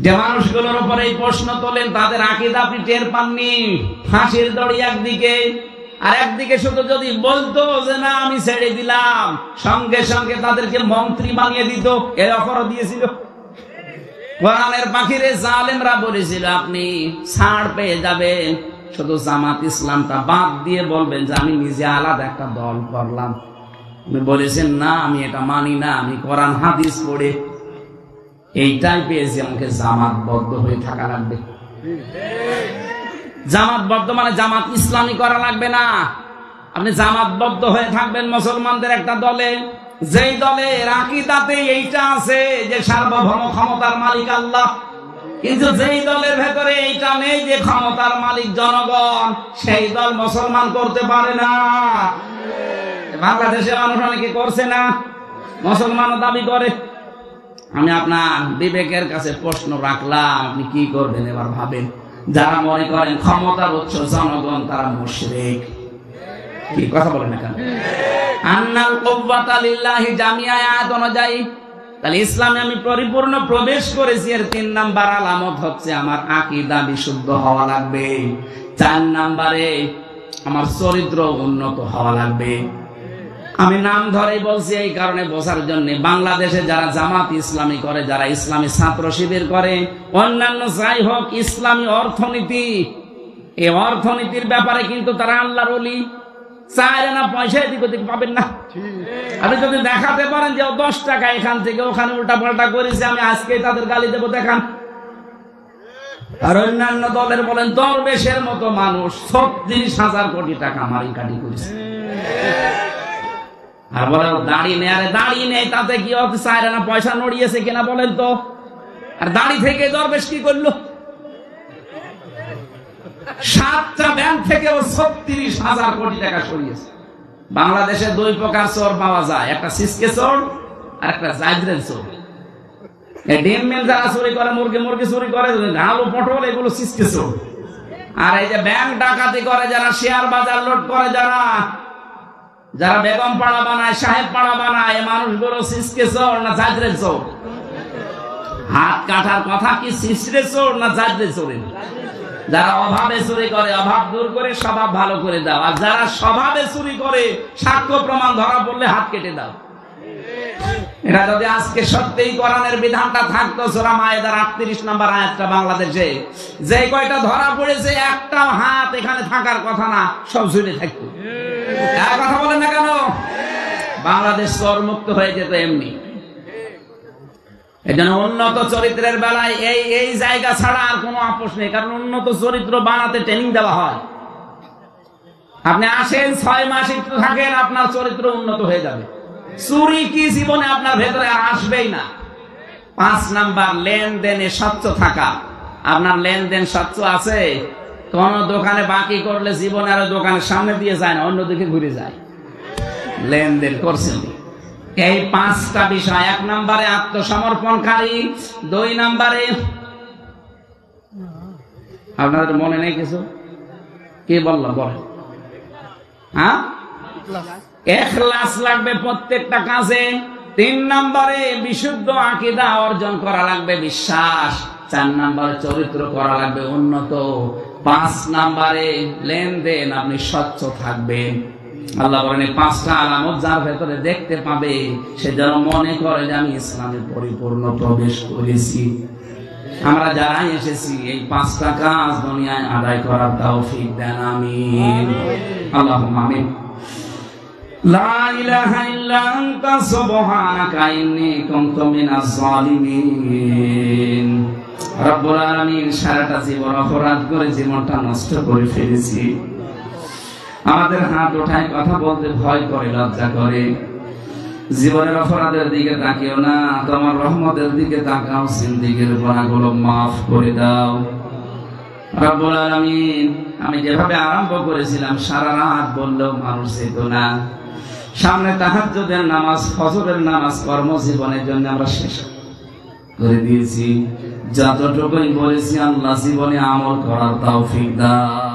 যে মানুষগুলোর উপর এই প্রশ্ন তোলেন তাদের আকীদা আপনি টের পাননি। ফাঁসির দড়ি একদিকে, আর একদিকে শুধু যদি বলতো যে না আমি ছেড়ে দিলাম, সঙ্গে সঙ্গে তাদেরকে মন্ত্রী বানিয়ে দিত। এর অফারও দিয়েছিল। কোরআনের পাখিরে জালেমরা বলেছিল আপনি ছাড় পেয়ে যাবেন, শুধু জামাত ইসলামটা বাদ দিয়ে বলবেন যে আমি নিজে আলাদা একটা দল করলাম। আপনি বলেছেন না আমি এটা মানি না, আমি কোরআন হাদিস পড়ে এইটাই পেয়েছি, আমাকে জামাতবদ্ধ হয়ে থাকা লাগবে। জামাতবদ্ধ মানে জামাত ইসলামী করা লাগবে না, আপনি জামাতবদ্ধ হয়ে থাকবেন মুসলমানদের একটা দলে, যেই দলের আকীদাতে এইটা আছে যে সার্বভৌম ক্ষমতার মালিক আল্লাহ, কিন্তু যেই দলের ভেতরে এইটা নেই যে ক্ষমতার মালিক জনগণ, সেই দল মুসলমান করতে পারে না। বাংলাদেশের মানুষ অনেকে করছে না, মুসলমানও দাবি করে। আমি আপনার বিবেকের কাছে প্রশ্ন রাখলাম, আপনি কি করবেন এবার ভাবেন। যারা মনে করেন ক্ষমতার উৎস জনগণ তারা মুশরিক। কি কথা বলেন এখানে? আন্নাল কুওয়াতা লিল্লাহি জামিআ আয়াত অনুযায়ী তাহলে ইসলামে আমি পরিপূর্ণ প্রবেশ করেছি। এর 3 নাম্বার আলামত হচ্ছে আমার আকীদা বিশুদ্ধ হওয়া লাগবে। 4 নাম্বারে আমার চরিত্র উন্নত হওয়া লাগবে। আমি নাম ধরেই বলছি এই কারণে বোঝার জন্য, বাংলাদেশে যারা জামাত ইসলামী করে, যারা ইসলামী ছাত্র শিবির করে, অন্যান্য যাই হোক ইসলামী অর্থনীতি, এই অর্থনীতির ব্যাপারে কিন্তু তারা আল্লাহর ওলি। চায় না পয়সা এদিক ওদিক পাবেন না। আপনি যদি দেখাতে পারেন যে 10 টাকা এখান থেকে ওখানে উল্টা পাল্টা করেছে, আমি আজকে তাদের গালি দেবো, দেখান। আর অন্যান্য দলের বলেন দরবেশের মতো মানুষ 36,000 কোটি টাকা মারিকাটি করেছে, আর বলে দাড়ি নেই। আরে দাড়ি নেই তাতে কি হচ্ছে? চায় না পয়সা নড়িয়েছে কিনা বলেন তো? আর দাড়ি থেকে দরবেশ কি করলো? 7টা ব্যাংক থেকে 36,000 কোটি টাকা সরিয়েছে। বাংলাদেশে 2 প্রকার চোর পাওয়া যায়, একটা সিসকে চোর আর একটা জাইদ্রেল চোর। এই ডিম মিল যারা চুরি করে, মুরগি চুরি করে, আলু পটল, এগুলো সিসকে চোর। আর এই যে ব্যাংক ডাকাতি করে যারা, শেয়ার বাজার লুট করে যারা বেগম পাড়া বানায়, সাহেব পাড়া বানায়, এই মানুষগুলো সিসকে চোর না জাইদ্রেল চোর? হাত কাটার কথা কি সিসরে চোর না জাইদ্রেল চোর? যারা অভাবে চুরি করে অভাব দূর করে স্বভাব ভালো করে দাও, আর যারা স্বভাবে চুরি করে সাক্ষ্য প্রমাণ ধরা পড়লে হাত কেটে দাও। এটা যদি আজকে সত্যিই কোরআনের বিধানটা থাকতো, সূরা মায়েদার 38 নম্বর আয়াতটা বাংলাদেশে যে কয়টা ধরা পড়েছে, একটা হাত এখানে থাকার কথা না, সব ঝুলে থাকতো। এক কথা বলেন না কেন? বাংলাদেশ চোর মুক্ত হয়ে যেত এমনি। এই জন্য উন্নত চরিত্রের বেলায় এই জায়গা ছাড়া আর কোনো আপোষ নেই, কারণ উন্নত চরিত্র বানাতে ট্রেনিং দেওয়া হয়। আপনি আসেন 6 মাস একটু থাকেন, আপনার চরিত্র উন্নত হয়ে যাবে। চুরি কি জীবনে আপনার ভেতরে আর আসবেই না। 5 নাম্বার লেনদেনে স্বচ্ছ থাকা। আপনার লেনদেন স্বচ্ছ আছে? কোন দোকানে বাকি করলে জীবনে আর দোকানের সামনে দিয়ে যায় না, অন্যদিকে ঘুরে যায়। লেনদেন করছেন। এই 5টা বিষয়। 1 নম্বরে আত্মসমর্পণকারী, 2 নম্বরে আপনাদের মনে নেই কিছু? কি বললাম বলেন? হ্যাঁ, ইখলাস লাগবে প্রত্যেকটা কাজে। 3 নম্বরে বিশুদ্ধ আকীদা অর্জন করা লাগবে, বিশ্বাস। 4 নম্বরে চরিত্র করা লাগবে উন্নত। 5 নম্বরে লেনদেন আপনি স্বচ্ছ থাকবেন। আল্লাহ বলেন 5টা আলামত যার ভেতরে দেখতে পাবে সে যেন মনে করে যে আমি ইসলামে পরিপূর্ণ প্রবেশ করেছি। আমরা যারা এসেছি এই 5টা কাজ দুনিয়ায় আদায় করার তৌফিক দেন, আমিন। আল্লাহুম্মা আমিন। লা ইলাহা ইল্লা আনতা সুবহানাকা ইন্নী কুনতু মিনাজ জালিমিন। রব্বুল আলামিন, সারাটা জীবন অপরাধ করে জীবনটা নষ্ট করে ফেলেছি। আমাদের হাত ওঠায় কথা বলতে ভয় করে, লজ্জা করে। জীবনের অপরাধের দিকে তাকিও না, তোমার রহমতের দিকে তাকাও। জিন্দেগীর গুনাহগুলো মাফ করে দাও রব্বুল আলামিন। আমি যেভাবে আরম্ভ করেছিলাম, সারা রাত বললেও মানুষ যেত না। সামনে তাহাজ্জুদের নামাজ, ফজরের নামাজ কর্মজীবনের জন্য আমরা শেষ করে দিয়েছি। যতটুকুই বলেছি আল্লাহ জীবনে আমল করার তৌফিক দাও।